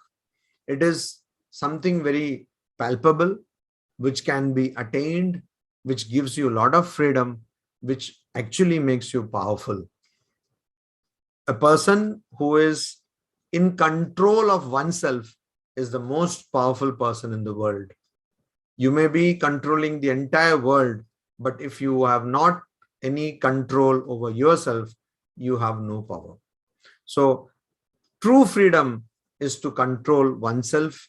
It is something very palpable, which can be attained, which gives you a lot of freedom, which actually makes you powerful. A person who is in control of oneself is the most powerful person in the world. You may be controlling the entire world, but if you have not any control over yourself, you have no power. So true freedom is to control oneself,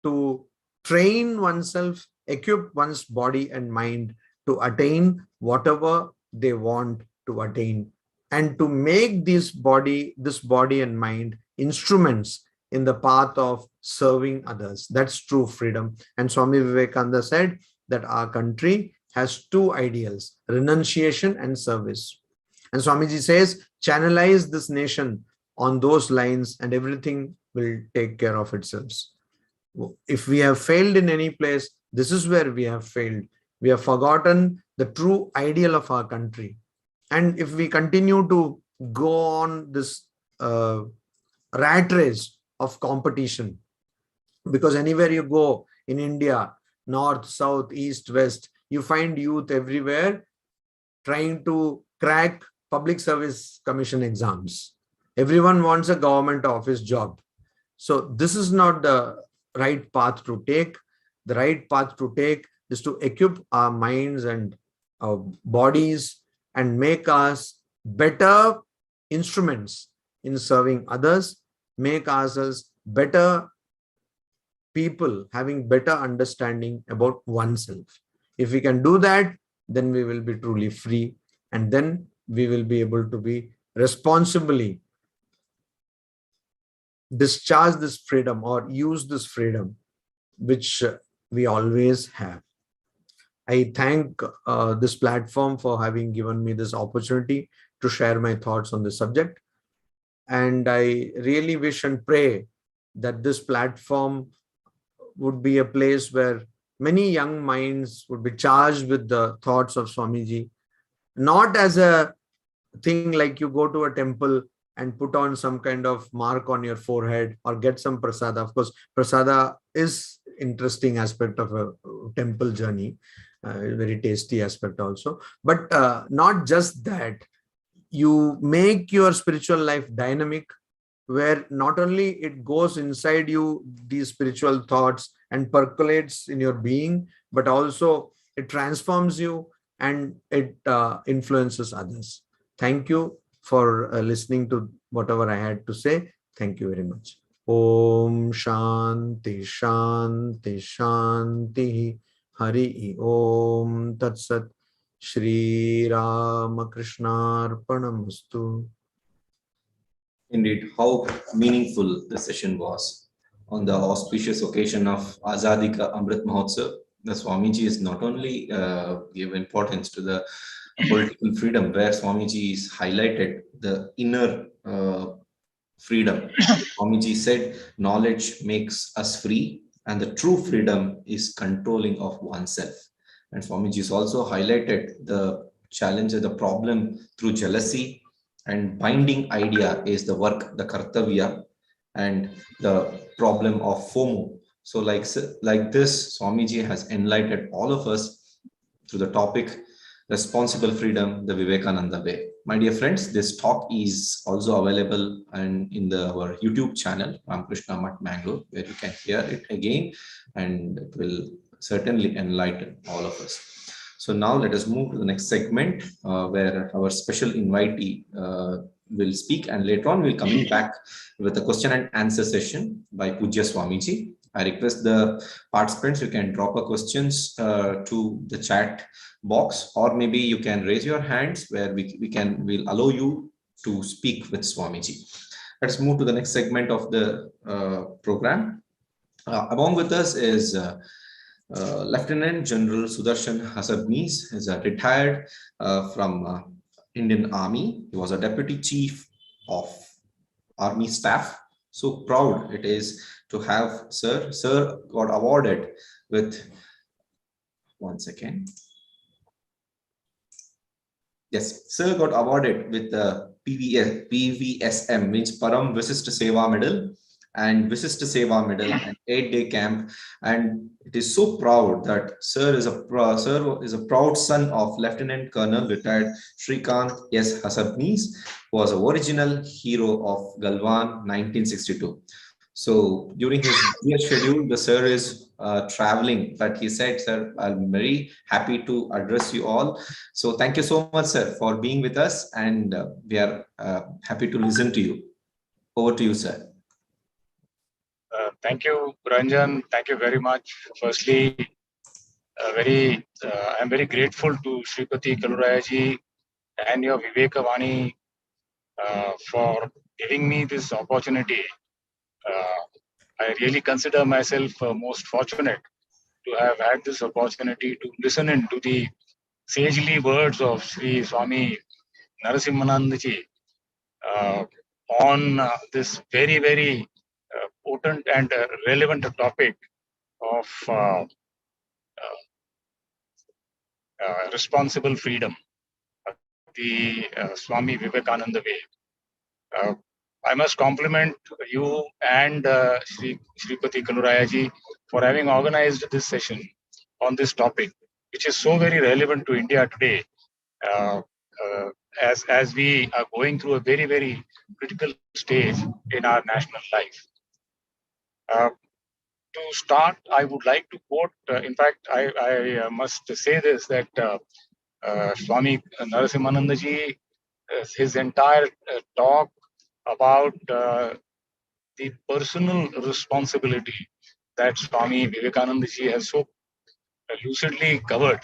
to train oneself, equip one's body and mind to attain whatever they want to attain, and to make this body and mind instruments in the path of serving others. That's true freedom. And Swami Vivekananda said that our country has two ideals, renunciation and service. And Swamiji says, channelize this nation on those lines and everything will take care of itself. If we have failed in any place, this is where we have failed. We have forgotten the true ideal of our country. And if we continue to go on this rat race of competition, because anywhere you go in India, north, south, east, west, you find youth everywhere trying to crack public service commission exams. Everyone wants a government office job. So this is not the right path to take. the right path to take is to equip our minds and our bodies and make us better instruments in serving others, make us better people having better understanding about oneself. If we can do that, then we will be truly free, and then we will be able to be responsibly discharge this freedom or use this freedom which we always have. I thank this platform for having given me this opportunity to share my thoughts on this subject. And I really wish and pray that this platform would be a place where many young minds would be charged with the thoughts of Swamiji, not as a thing like you go to a temple and put on some kind of mark on your forehead or get some prasada. Of course, prasada is interesting aspect of a temple journey, very tasty aspect also. But not just that, you make your spiritual life dynamic, where not only it goes inside you, these spiritual thoughts, and percolates in your being, but also it transforms you and it influences others. Thank you for listening to whatever I had to say. Thank you very much. Om Shanti Shanti Shanti. Hari Om Tat Sat. Shri Ramakrishnaarpanamastu. Indeed, how meaningful the session was. On the auspicious occasion of Azadi Ka Amrit Mahotsav, the Swamiji is not only give importance to the political freedom, where Swamiji is highlighted the inner freedom. Swamiji said, knowledge makes us free, and the true freedom is controlling of oneself. And Swamiji has also highlighted the challenge, the problem through jealousy, and binding idea is the work, the kartavya, and the problem of FOMO. So like this, Swamiji has enlightened all of us through the topic responsible freedom, the Vivekananda way. My dear friends, this talk is also available and in our YouTube channel, Ramakrishna Math Mangalore, where you can hear it again, and it will certainly enlighten all of us. So now let us move to the next segment, where our special invitee will speak, and later on we'll coming back with a question and answer session by Pujya Swamiji. I request the participants, you can drop a questions to the chat box, or maybe you can raise your hands where we'll allow you to speak with Swamiji. Let's move to the next segment of the program. Along with us is Lieutenant General Sudarshan Hasabnis, is retired from Indian Army. He was a Deputy Chief of Army Staff. So proud it is to have Sir. Sir got awarded with, one second. Yes, Sir got awarded with the PVSM, means Param Visist Seva Medal and Visist Seva Medal and 8-day camp. And it is so proud that Sir is a proud son of Lieutenant Colonel retired Shrikant S. Hasabnis, who was an original hero of Galwan 1962. So during his schedule, the Sir is traveling, but he said, Sir, I'm very happy to address you all. So thank you so much, Sir, for being with us, and we are happy to listen to you. Over to you, Sir. Thank you, Ranjan. Thank you very much. Firstly, I'm very grateful to Shripati Kalurayaji and your Viveka Vani for giving me this opportunity. I really consider myself most fortunate to have had this opportunity to listen into the sagely words of Sri Swami Narasimhananda ji on this very, very potent and relevant topic of responsible freedom, the Swami Vivekananda way. I must compliment you and Shripati Kalurayaji for having organized this session on this topic, which is so very relevant to India today, as we are going through a very, very critical stage in our national life. To start, I would like to quote, in fact, I must say this, that Swami Narasimhananda ji, his entire talk about the personal responsibility that Swami Vivekananda ji has so lucidly covered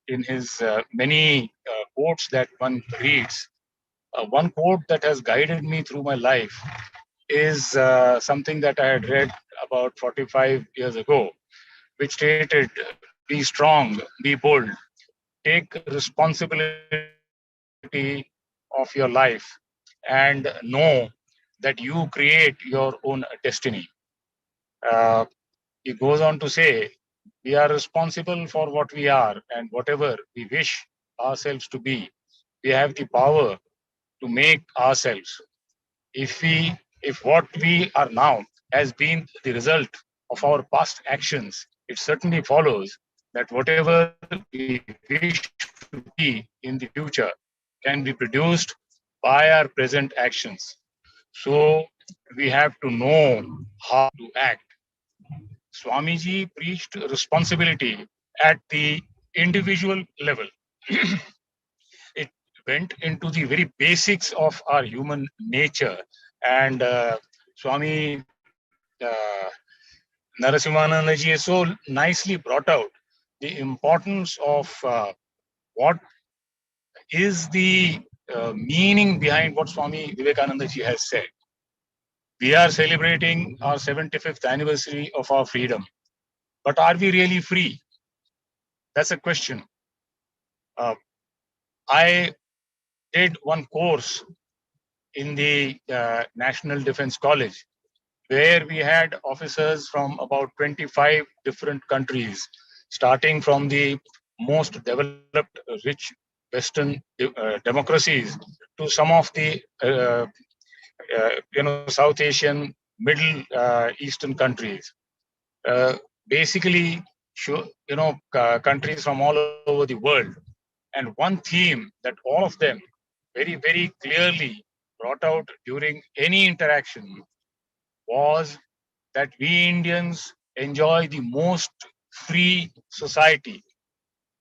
in his many quotes that one reads. One quote that has guided me through my life is something that I had read about 45 years ago, which stated, "Be strong, be bold, take responsibility of your life, and know that you create your own destiny." Uh, he goes on to say, we are responsible for what we are, and whatever we wish ourselves to be, we have the power to make ourselves. If what we are now has been the result of our past actions, it certainly follows that whatever we wish to be in the future can be produced by our present actions. So we have to know how to act. Swamiji preached responsibility at the individual level. It went into the very basics of our human nature. And Swami uh, Narasimhananda ji has so nicely brought out the importance of what is the meaning behind what Swami Vivekananda ji has said. We are celebrating our 75th anniversary of our freedom. But are we really free? That's a question. I did one course in the National Defense College, where we had officers from about 25 different countries, starting from the most developed, rich Western democracies to some of the South Asian, Middle Eastern countries. Basically, countries from all over the world. And one theme that all of them very, very clearly brought out during any interaction was that we Indians enjoy the most free society.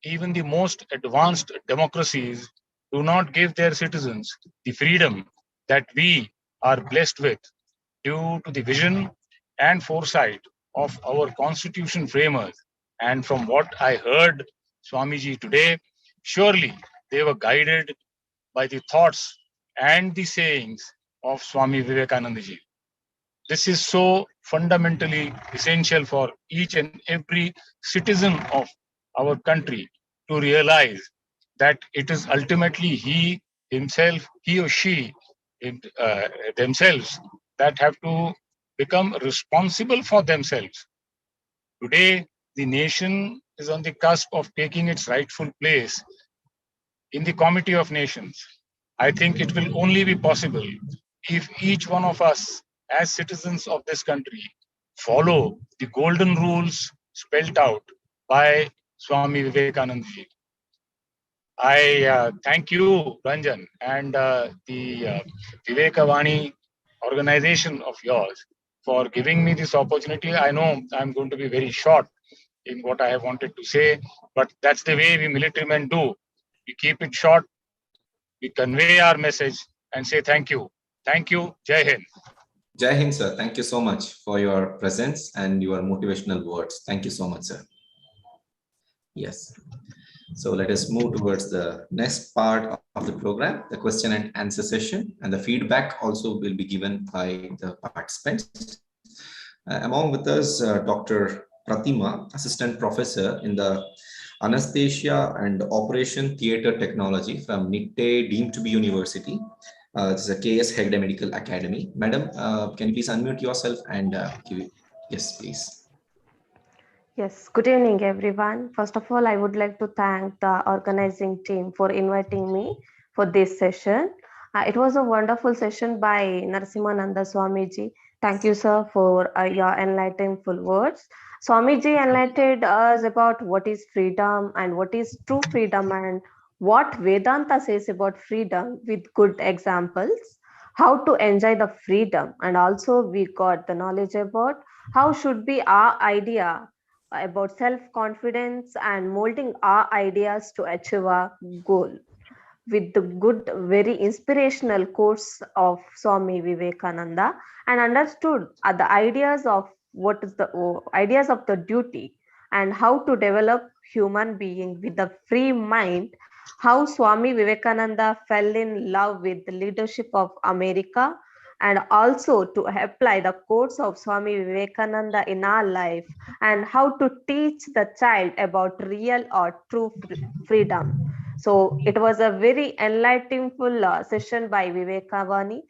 Even the most advanced democracies do not give their citizens the freedom that we are blessed with due to the vision and foresight of our constitution framers. And from what I heard Swamiji today, surely they were guided by the thoughts and the sayings of Swami Vivekananda ji. This is so fundamentally essential for each and every citizen of our country to realize that it is ultimately he himself, he or she, themselves that have to become responsible for themselves. Today, the nation is on the cusp of taking its rightful place in the Committee of Nations. I think it will only be possible if each one of us, as citizens of this country, follow the golden rules spelled out by Swami Vivekananda ji. I thank you, Ranjan, and the Viveka Vani organization of yours for giving me this opportunity. I know I'm going to be very short in what I have wanted to say, but that's the way we military men do. We keep it short, we convey our message and say thank you. Thank you. Jai Hind. Jai Hind, sir. Thank you so much for your presence and your motivational words. Thank you so much, sir. Yes. So let us move towards the next part of the program, the question and answer session, and the feedback also will be given by the participants. Among with us, Dr. Pratima, Assistant Professor in the Anesthesia and Operation Theatre Technology from NITTE deemed to be University. This is a KS Hegde Medical Academy. Madam, can you please unmute yourself and give it? Yes, please. Yes, good evening, everyone. First of all, I would like to thank the organizing team for inviting me for this session. It was a wonderful session by Narasimhananda Swamiji. Thank you, sir, for your enlightenful words. Swamiji enlightened us about what is freedom and what is true freedom and what Vedanta says about freedom with good examples, how to enjoy the freedom. And also we got the knowledge about how should be our idea about self-confidence and molding our ideas to achieve our goal, with the good, very inspirational quotes of Swami Vivekananda, and understood the ideas of what is the ideas of the duty and how to develop human being with a free mind. How Swami Vivekananda fell in love with the leadership of America, and also to apply the quotes of Swami Vivekananda in our life, and how to teach the child about real or true freedom. So it was a very enlightenful session by Viveka, Vani.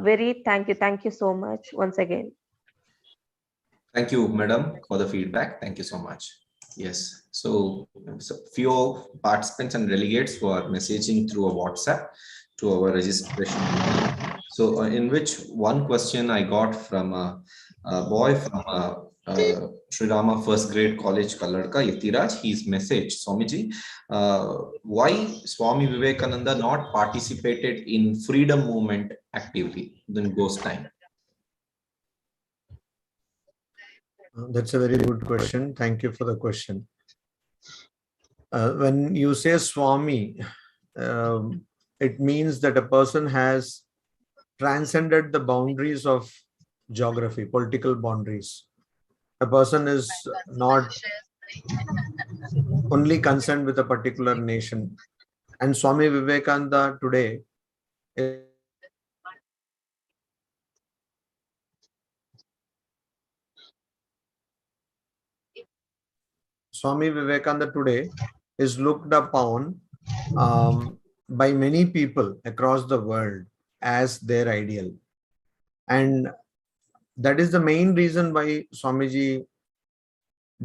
Very thank you so much once again. Thank you, madam, for the feedback. Thank you so much. Yes, so few participants and delegates who are messaging through a WhatsApp to our registration. So in which one question I got from a boy from Sri Rama First Grade College, Kalladka, Yatiraj, his message, Swamiji, why Swami Vivekananda not participated in freedom movement actively during those time? That's a very good question. Thank you for the question. When you say Swami, it means that a person has transcended the boundaries of geography, political boundaries. A person is not only concerned with a particular nation. And Swami Vivekananda today is Swami Vivekananda today is looked upon by many people across the world as their ideal. And that is the main reason why Swamiji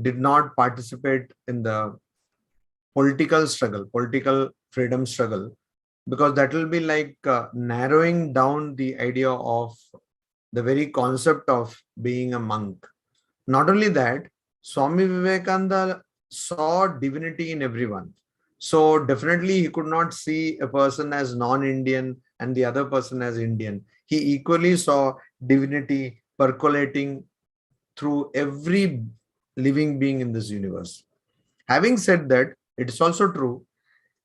did not participate in the political struggle, political freedom struggle, because that will be like narrowing down the idea of the very concept of being a monk. Not only that, Swami Vivekananda saw divinity in everyone. So definitely he could not see a person as non-Indian and the other person as Indian. He equally saw divinity percolating through every living being in this universe. Having said that, it is also true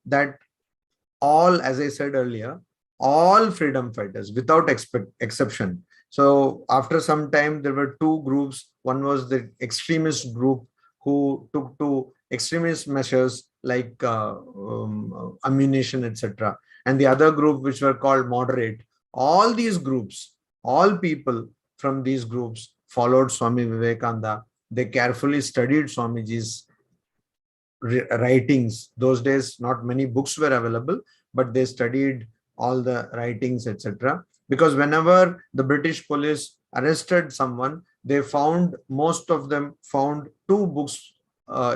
that all, as I said earlier, all freedom fighters without exception. So after some time, there were two groups. One was the extremist group who took to extremist measures like ammunition, etc. And the other group, which were called moderate. All these groups, all people from these groups followed Swami Vivekananda. They carefully studied Swamiji's writings. Those days, not many books were available, but they studied all the writings, etc. Because whenever the British police arrested someone, they found, most of them found two books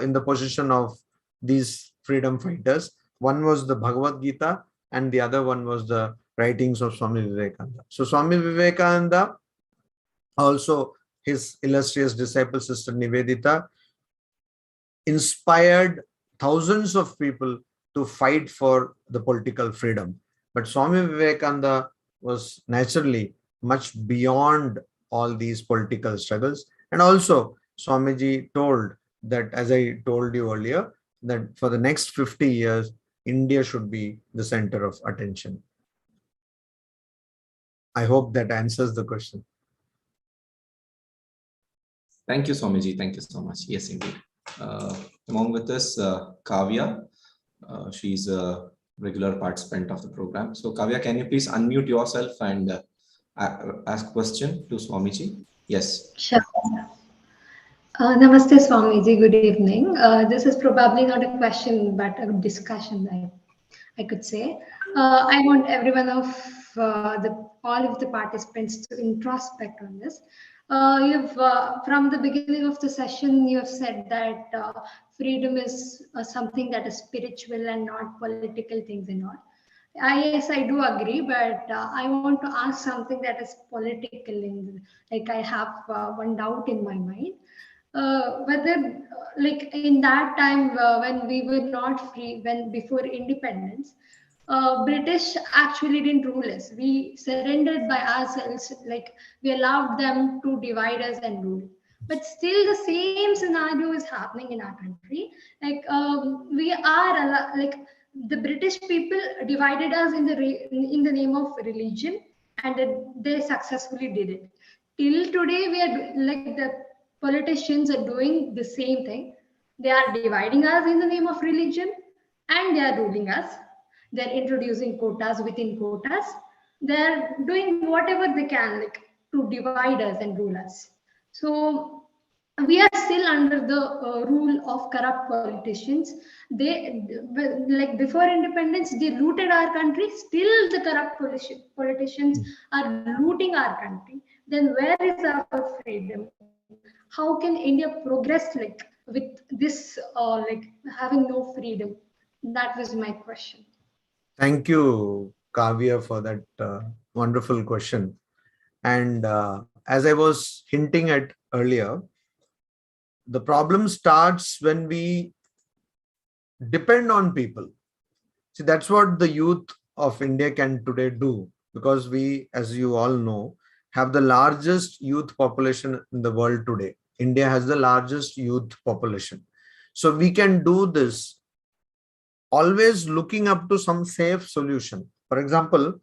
in the possession of these freedom fighters. One was the Bhagavad Gita and the other one was the writings of Swami Vivekananda. So Swami Vivekananda, also his illustrious disciple Sister Nivedita, inspired thousands of people to fight for the political freedom. But Swami Vivekananda was naturally much beyond all these political struggles. And also, Swamiji told that, as I told you earlier, that for the next 50 years, India should be the center of attention. I hope that answers the question. Thank you, Swamiji. Thank you so much. Yes, indeed. Along with us, Kavya. She's a regular participant of the program. So Kavya, can you please unmute yourself and ask question to Swamiji? Yes. Sure. Namaste Swamiji, good evening. This is probably not a question, but a discussion, I could say. I want everyone of all of the participants to introspect on this. From the beginning of the session, you have said that freedom is something that is spiritual and not political things and all. Yes, I do agree, but I want to ask something that is political. Like I have one doubt in my mind. Whether like in that time when we were not free, when before independence, British actually didn't rule us. We surrendered by ourselves, like we allowed them to divide us and rule. But still the same scenario is happening in our country. Like we are like the British people divided us in in the name of religion, and they successfully did it. Till today, we are like the politicians are doing the same thing. They are dividing us in the name of religion, and they are ruling us. They're introducing quotas within quotas. They're doing whatever they can, like, to divide us and rule us. So we are still under the rule of corrupt politicians. They, like, before independence, they looted our country. Still the corrupt politicians are looting our country. Then where is our freedom? How can India progress, like, with this like having no freedom? That was my question. Thank you, Kavya, for that wonderful question. And as I was hinting at earlier, the problem starts when we depend on people. See, that's what the youth of India can today do, because we, as you all know, have the largest youth population in the world today. India has the largest youth population. So we can do this always looking up to some safe solution. For example,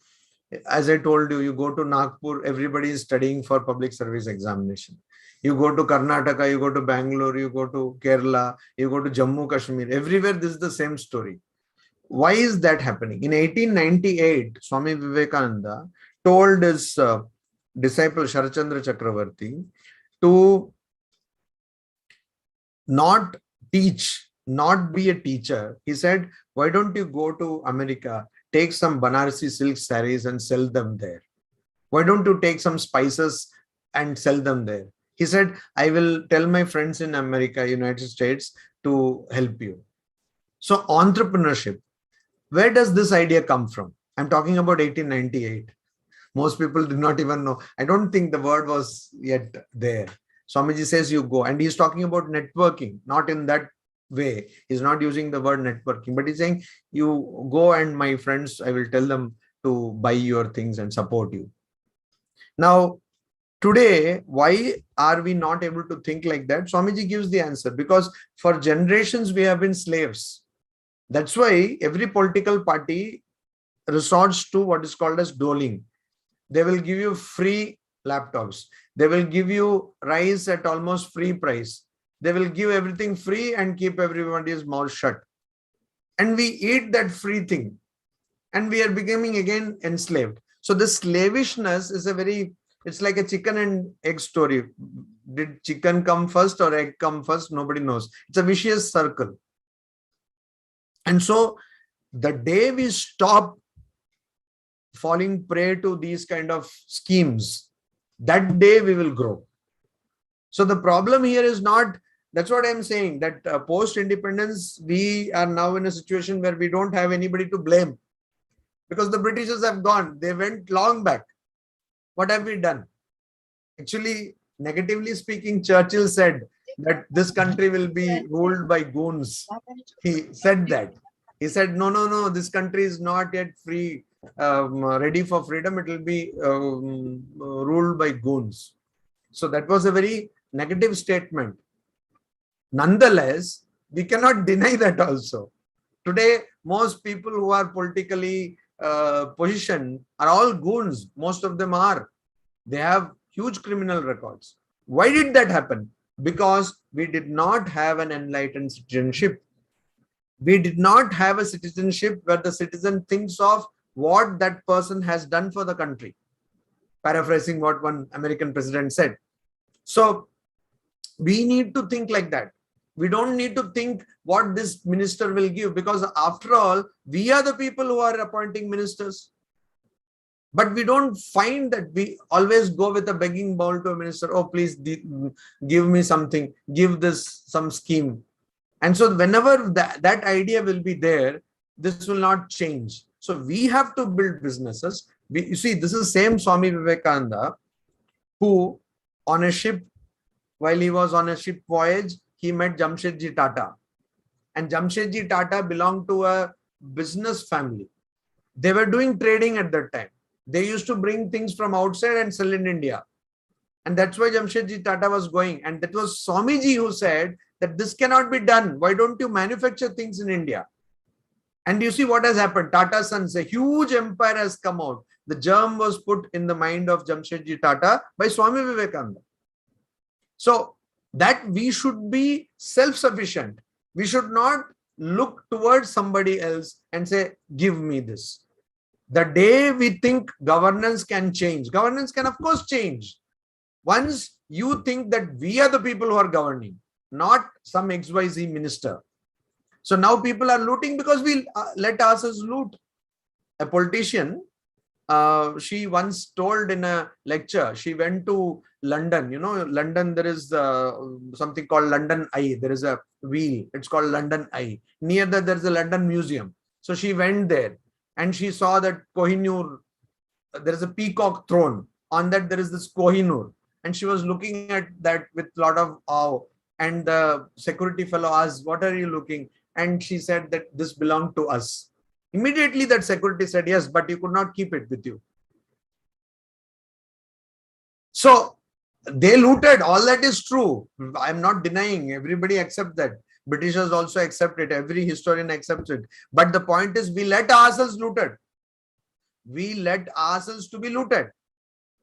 as I told you, you go to Nagpur, everybody is studying for public service examination. You go to Karnataka, you go to Bangalore, you go to Kerala, you go to Jammu, Kashmir. Everywhere, this is the same story. Why is that happening? In 1898, Swami Vivekananda told his disciple Sharachandra Chakravarti to not teach, not be a teacher. He said, why don't you go to America, take some Banarasi silk sarees and sell them there? Why don't you take some spices and sell them there? He said, I will tell my friends in America, United States, to help you. So entrepreneurship, where does this idea come from? I'm talking about 1898. Most people did not even know. I don't think the word was yet there. Swamiji says you go, and he's talking about networking, not in that way. He's not using the word networking, but he's saying you go and my friends, I will tell them to buy your things and support you. Now, today, why are we not able to think like that? Swamiji gives the answer, because for generations we have been slaves. That's why every political party resorts to what is called as doling. They will give you free laptops. They will give you rice at almost free price. They will give everything free and keep everybody's mouth shut. And we eat that free thing. And we are becoming again enslaved. So this slavishness is it's like a chicken and egg story. Did chicken come first or egg come first? Nobody knows. It's a vicious circle. And so the day we stop falling prey to these kind of schemes, that day we will grow. So the problem here is not, that's what I'm saying, that post-independence, we are now in a situation where we don't have anybody to blame, because the Britishers have gone. They went long back. What have we done? Actually, negatively speaking, Churchill said that this country will be ruled by goons. He said that. He said, no, this country is not yet free, ready for freedom. It will be ruled by goons. So that was a very negative statement. Nonetheless, we cannot deny that also. Today, most people who are politically positioned are all goons. Most of them are. They have huge criminal records. Why did that happen? Because we did not have an enlightened citizenship. We did not have a citizenship where the citizen thinks of what that person has done for the country. Paraphrasing what one American president said. So we need to think like that. We don't need to think what this minister will give, because after all, we are the people who are appointing ministers. But we don't find that we always go with a begging bowl to a minister. Oh, please give me something, give this some scheme. And so whenever that idea will be there, this will not change. So we have to build businesses. You see, this is same Swami Vivekananda who on a ship, while he was on a ship voyage, he met Jamshedji Tata. And Jamshedji Tata belonged to a business family. They were doing trading at that time. They used to bring things from outside and sell in India. And that's why Jamshedji Tata was going. And that was Swamiji who said that this cannot be done. Why don't you manufacture things in India? And you see what has happened. Tata Sons, a huge empire has come out. The germ was put in the mind of Jamshedji Tata by Swami Vivekananda. So that we should be self-sufficient. We should not look towards somebody else and say, give me this. The day we think governance can change, governance can of course change. Once you think that we are the people who are governing, not some XYZ minister. So now people are looting because we let ourselves loot. A politician, she once told in a lecture, she went to London. You know, London, there is something called London Eye. There is a wheel. It's called London Eye. Near that, there's a London Museum. So she went there and she saw that Kohinoor, there is a peacock throne. On that, there is this Kohinoor. And she was looking at that with a lot of awe. And the security fellow asked, what are you looking? And she said that this belonged to us. Immediately that security said, yes, but you could not keep it with you. So they looted. All that is true. I'm not denying. Everybody accepts that. Britishers also accept it. Every historian accepts it. But the point is, we let ourselves looted. We let ourselves to be looted.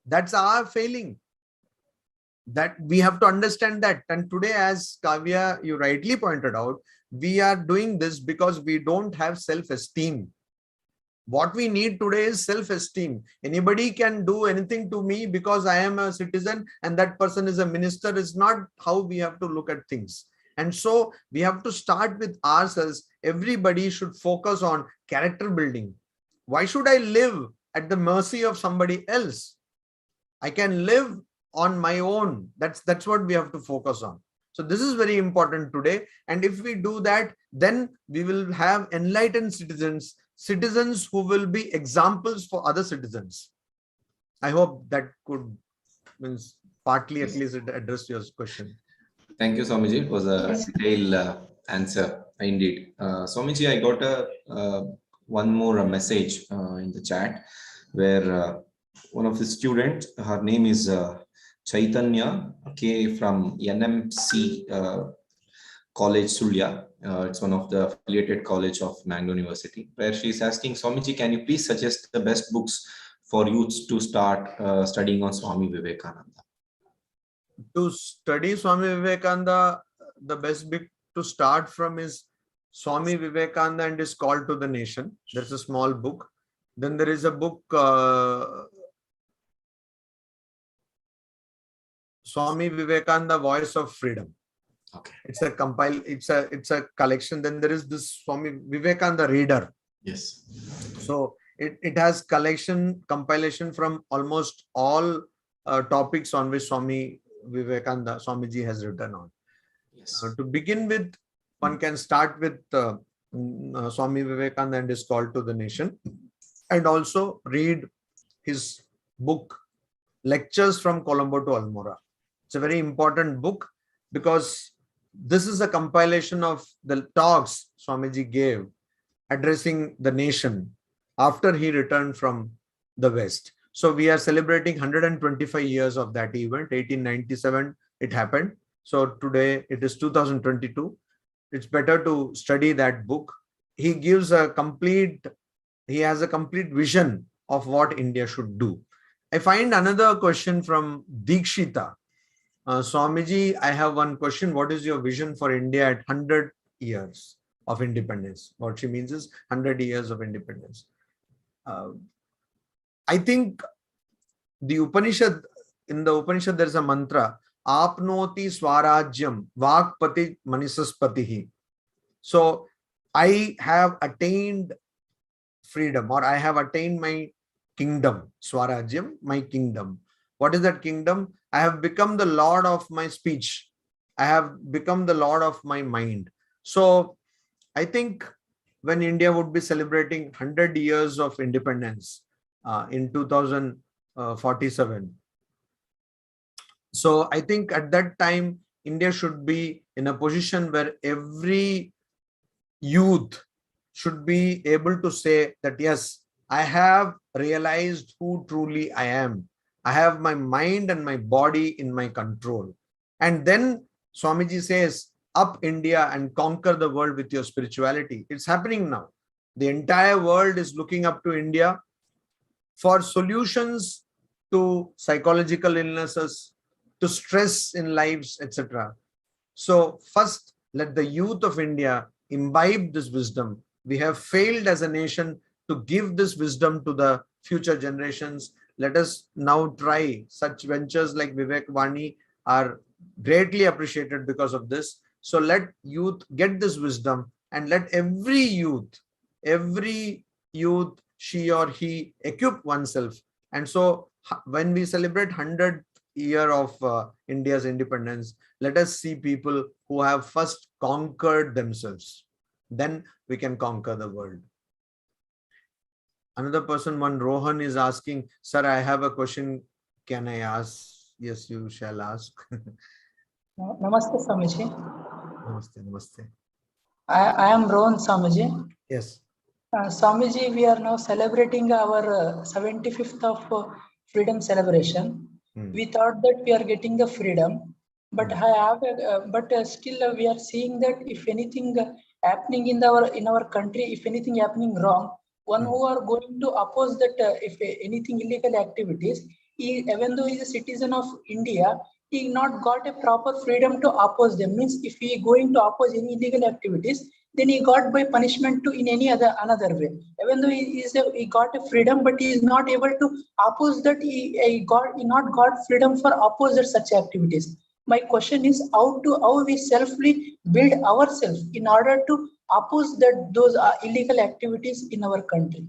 That's our failing. That we have to understand that. And today, as Kavya, you rightly pointed out, we are doing this because we don't have self-esteem. What we need today is self-esteem. Anybody can do anything to me because I am a citizen and that person is a minister is not how we have to look at things. And so we have to start with ourselves. Everybody should focus on character building. Why should I live at the mercy of somebody else? I can live on my own. That's what we have to focus on. So this is very important today. And if we do that, then we will have enlightened citizens, citizens who will be examples for other citizens. I hope that could means partly at least address your question. Thank you, Swamiji. It was a detailed answer indeed. Swamiji, I got one more message in the chat where one of the students, her name is Chaitanya K from NMC College Sulya. It's one of the affiliated college of Mangalore University, where she's asking, Swamiji, can you please suggest the best books for youths to start studying on Swami Vivekananda? To study Swami Vivekananda, the best book to start from is Swami Vivekananda and His Call to the Nation. There's a small book. Then there is a book, Swami Vivekananda, Voice of Freedom. Okay. It's a collection. Then there is this Swami Vivekananda Reader. Yes. So it has compilation from almost all topics on which Swami Vivekananda, Swamiji has written on. Yes. To begin with, one can start with Swami Vivekananda and His Call to the Nation, and also read his book, Lectures from Colombo to Almora. It's a very important book because this is a compilation of the talks Swamiji gave addressing the nation after he returned from the West. So we are celebrating 125 years of that event. 1897 it happened. So today it is 2022. It's better to study that book. He has a complete vision of what India should do. I find another question from Dikshita. Swamiji, I have one question. What is your vision for India at 100 years of independence? What she means is 100 years of independence. I think the Upanishad, in the Upanishad, there is a mantra, Apnoti Swarajyam Vakpati Manisaspatihi. So I have attained freedom, or I have attained my kingdom, Swarajyam, my kingdom. What is that kingdom? I have become the lord of my speech. I have become the lord of my mind. So I think when India would be celebrating 100 years of independence in 2047. So I think at that time, India should be in a position where every youth should be able to say that, yes, I have realized who truly I am. I have my mind and my body in my control. And then Swamiji says, up India and conquer the world with your spirituality. It's happening now. The entire world is looking up to India for solutions to psychological illnesses, to stress in lives, etc. So first, let the youth of India imbibe this wisdom. We have failed as a nation to give this wisdom to the future generations. Let us now try. Such ventures like Viveka are greatly appreciated because of this. So let youth get this wisdom, and let every youth, she or he, equip oneself. And so when we celebrate 100th year of India's independence, let us see people who have first conquered themselves. Then we can conquer the world. Another person, one Rohan, is asking, sir, I have a question. Can I ask? Yes, you shall ask. Namaste, Swamiji. Namaste, namaste. I am Rohan Swamiji. Yes. Swamiji, we are now celebrating our 75th of freedom celebration. We thought that we are getting the freedom, but still we are seeing that if anything happening in our country, if anything happening wrong, one who are going to oppose that if anything illegal activities, even though he is a citizen of India, he not got a proper freedom to oppose them. Means if he going to oppose any illegal activities, then he got by punishment to in another way. Even though he got a freedom, but he is not able to oppose that. He not got freedom for opposite such activities. My question is how we selfly build ourselves in order to oppose those illegal activities in our country.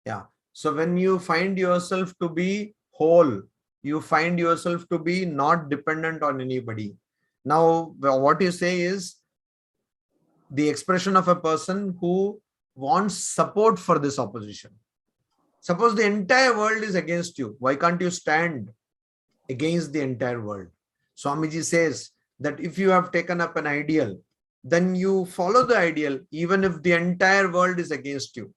Yeah. So when you find yourself to be whole, you find yourself to be not dependent on anybody. Now, what you say is the expression of a person who wants support for this opposition. Suppose the entire world is against you. Why can't you stand against the entire world? Swamiji says that if you have taken up an ideal, then you follow the ideal even if the entire world is against you.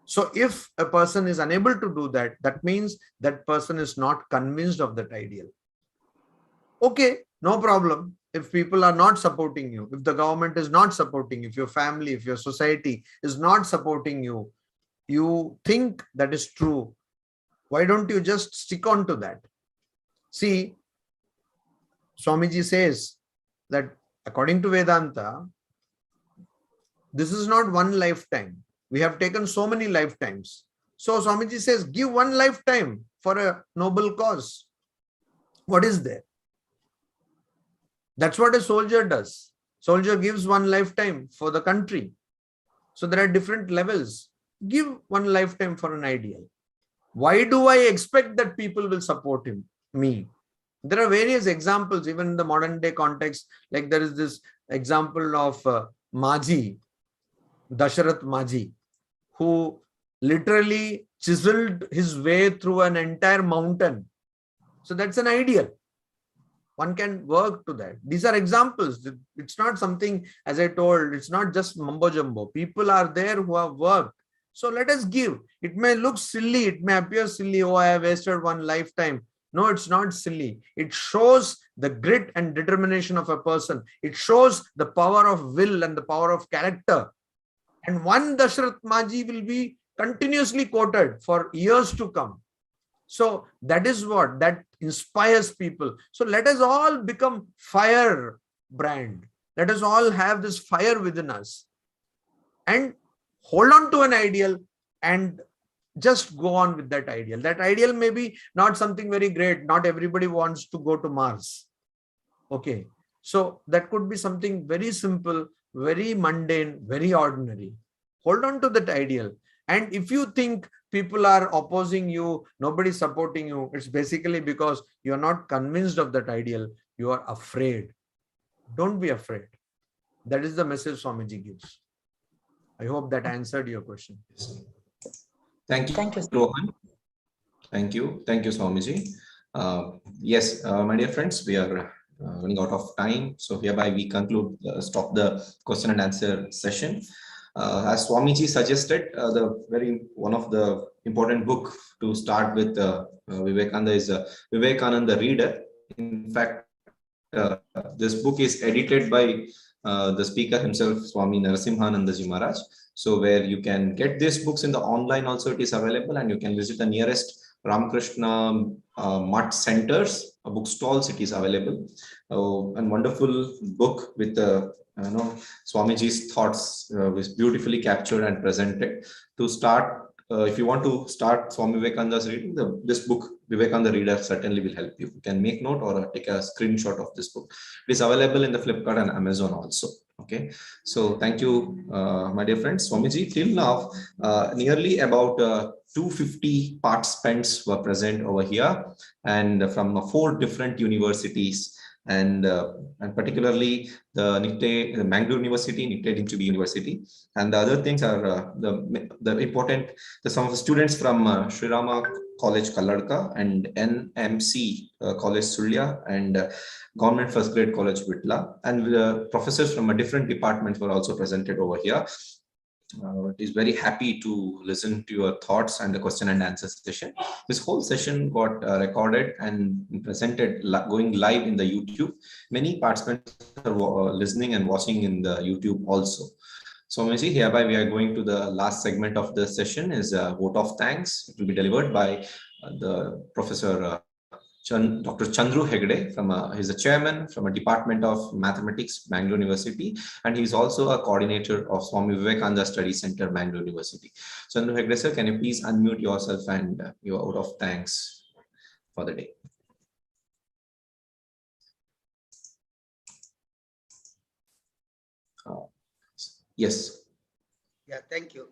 So if a person is unable to do that, that means that person is not convinced of that ideal. Okay, no problem. If people are not supporting you, if the government is not supporting, if your family, if your society is not supporting you, you think that is true. Why don't you just stick on to that? See, Swamiji says that according to Vedanta, this is not one lifetime. We have taken so many lifetimes. So Swamiji says, give one lifetime for a noble cause. What is there? That's what a soldier does. Soldier gives one lifetime for the country. So there are different levels. Give one lifetime for an ideal. Why do I expect that people will support me? There are various examples, even in the modern day context. Like there is this example of Maji, Dasharath Maji, who literally chiseled his way through an entire mountain. So that's an ideal. One can work to that. These are examples. It's not something, as I told, it's not just mumbo jumbo. People are there who have worked. So let us give. It may look silly. It may appear silly. Oh, I have wasted one lifetime. No, it's not silly. It shows the grit and determination of a person. It shows the power of will and the power of character. And one Dasharath Maji will be continuously quoted for years to come. So that is what that inspires people. So let us all become fire brand. Let us all have this fire within us and hold on to an ideal and just go on with that ideal. That ideal may be not something very great. Not everybody wants to go to Mars. Okay. So that could be something very simple, very mundane, very ordinary. Hold on to that ideal. And if you think people are opposing you, nobody supporting you, it's basically because you're not convinced of that ideal. You are afraid. Don't be afraid. That is the message Swamiji gives. I hope that answered your question. Thank you, Rohan. Thank you, Swamiji. Yes, my dear friends, we are running out of time. So hereby we conclude, stop the question and answer session. As Swamiji suggested, one of the important book to start with Vivekananda is Vivekananda Reader. In fact, this book is edited by the speaker himself, Swami Narasimhananda Ji Maharaj. So where you can get these books in the online also, it is available, and you can visit the nearest Ramakrishna Mutt centers, bookstalls, it is available. And wonderful book with Swamiji's thoughts was beautifully captured and presented. To start, if you want to start Swami Vivekananda's reading, this book, Vivekananda Reader, certainly will help you. You can make note or take a screenshot of this book. It is available in the Flipkart and Amazon also. Okay, so thank you, my dear friends. Swamiji, till now, nearly about 250 participants were present over here, and from 4 different universities. And particularly the Mangalore University, Nitte deemed to be university, and the other things are some of the students from Sri Rama College Kalladka and NMC College Sulya and Government First Grade College Vitla, and professors from a different departments were also presented over here. It is very happy to listen to your thoughts and the question and answer session. This whole session got recorded and presented going live in the YouTube. Many participants are listening and watching in the YouTube also. So hereby we are going to the last segment of the session, is a vote of thanks. It will be delivered by the Professor Dr. Chandru Hegde, he's a chairman from a department of mathematics, Mangalore University, and he's also a coordinator of Swami Vivekananda Study Center, Mangalore University. Chandru Hegde, sir, can you please unmute yourself and your vote of thanks for the day? Yes. Yeah, thank you.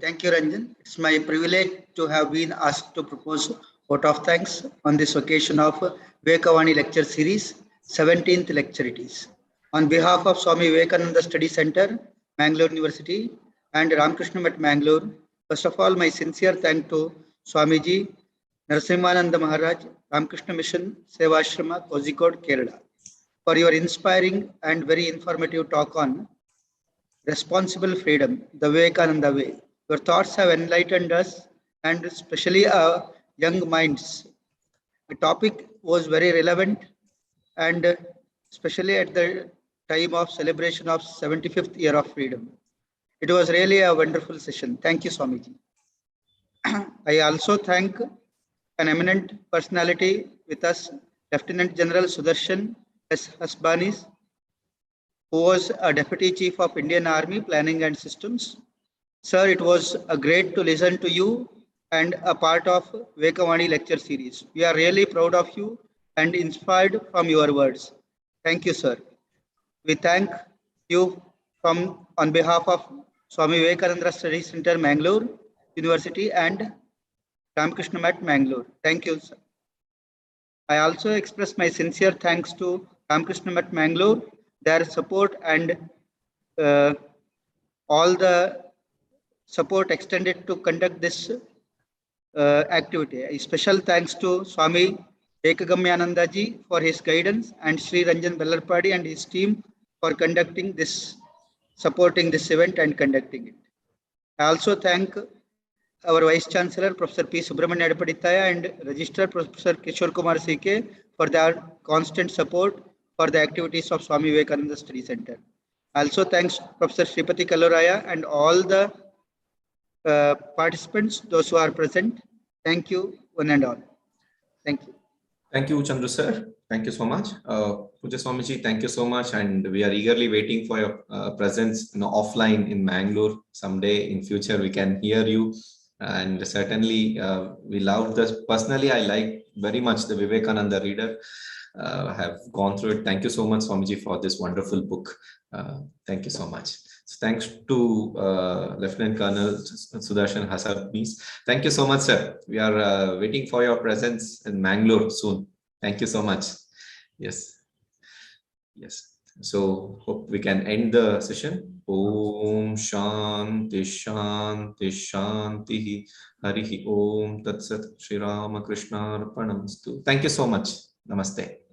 Thank you, Ranjan. It's my privilege to have been asked to propose vote of thanks on this occasion of Viveka lecture series, 17th lecture it is. On behalf of Swami Vivekananda Study Center, Mangalore University, and Ramakrishna at Mangalore, first of all, my sincere thanks to Swamiji, Narasimhananda Maharaj, Ramakrishna Mission, Sevashrama, Kozhikode, Kerala, for your inspiring and very informative talk on responsible freedom, the Vivekananda way. Your thoughts have enlightened us, and especially young minds. The topic was very relevant, and especially at the time of celebration of 75th year of freedom. It was really a wonderful session. Thank you, Swamiji. I also thank an eminent personality with us, Lieutenant General Sudarshan S. Hasbanis, who was a Deputy Chief of Indian Army Planning and Systems. Sir, it was great to listen to you and a part of Viveka lecture series. We are really proud of you and inspired from your words. Thank you, sir. We thank you on behalf of Swami Vivekananda Study Center, Mangalore University, and Ramakrishna Mat, Mangalore. Thank you, sir. I also express my sincere thanks to Ramakrishna Mat, Mangalore, their support and all the support extended to conduct this activity. A special thanks to Swami Ekagamyananda ji for his guidance, and Sri Ranjan Bellarpadi and his team for conducting this, supporting this event and conducting it. I also thank our Vice Chancellor, Professor P. Subramanya Edapadithaya, and Registrar Professor Kishore Kumar CK for their constant support for the activities of Swami Vivekananda Study Center. I also thanks Professor Sripati Kaluraya and all the participants, those who are present. Thank you, one and all. Thank you. Thank you, Chandru sir. Thank you so much. Puja Swamiji, thank you so much. And we are eagerly waiting for your presence offline in Mangalore. Someday in future, we can hear you. And certainly, we love this. Personally, I like very much the Vivekananda Reader. Have gone through it. Thank you so much, Swamiji, for this wonderful book. Thank you so much. So thanks to Lieutenant Colonel Sudarshan Hasabnis. Thank you so much, sir. We are waiting for your presence in Mangalore soon. Thank you so much. Yes. Yes. So hope we can end the session. Om Shanti Shanti Shanti Harihi Om Tat Sat Shri Ramakrishna Arpanamastu. Thank you so much. Namaste.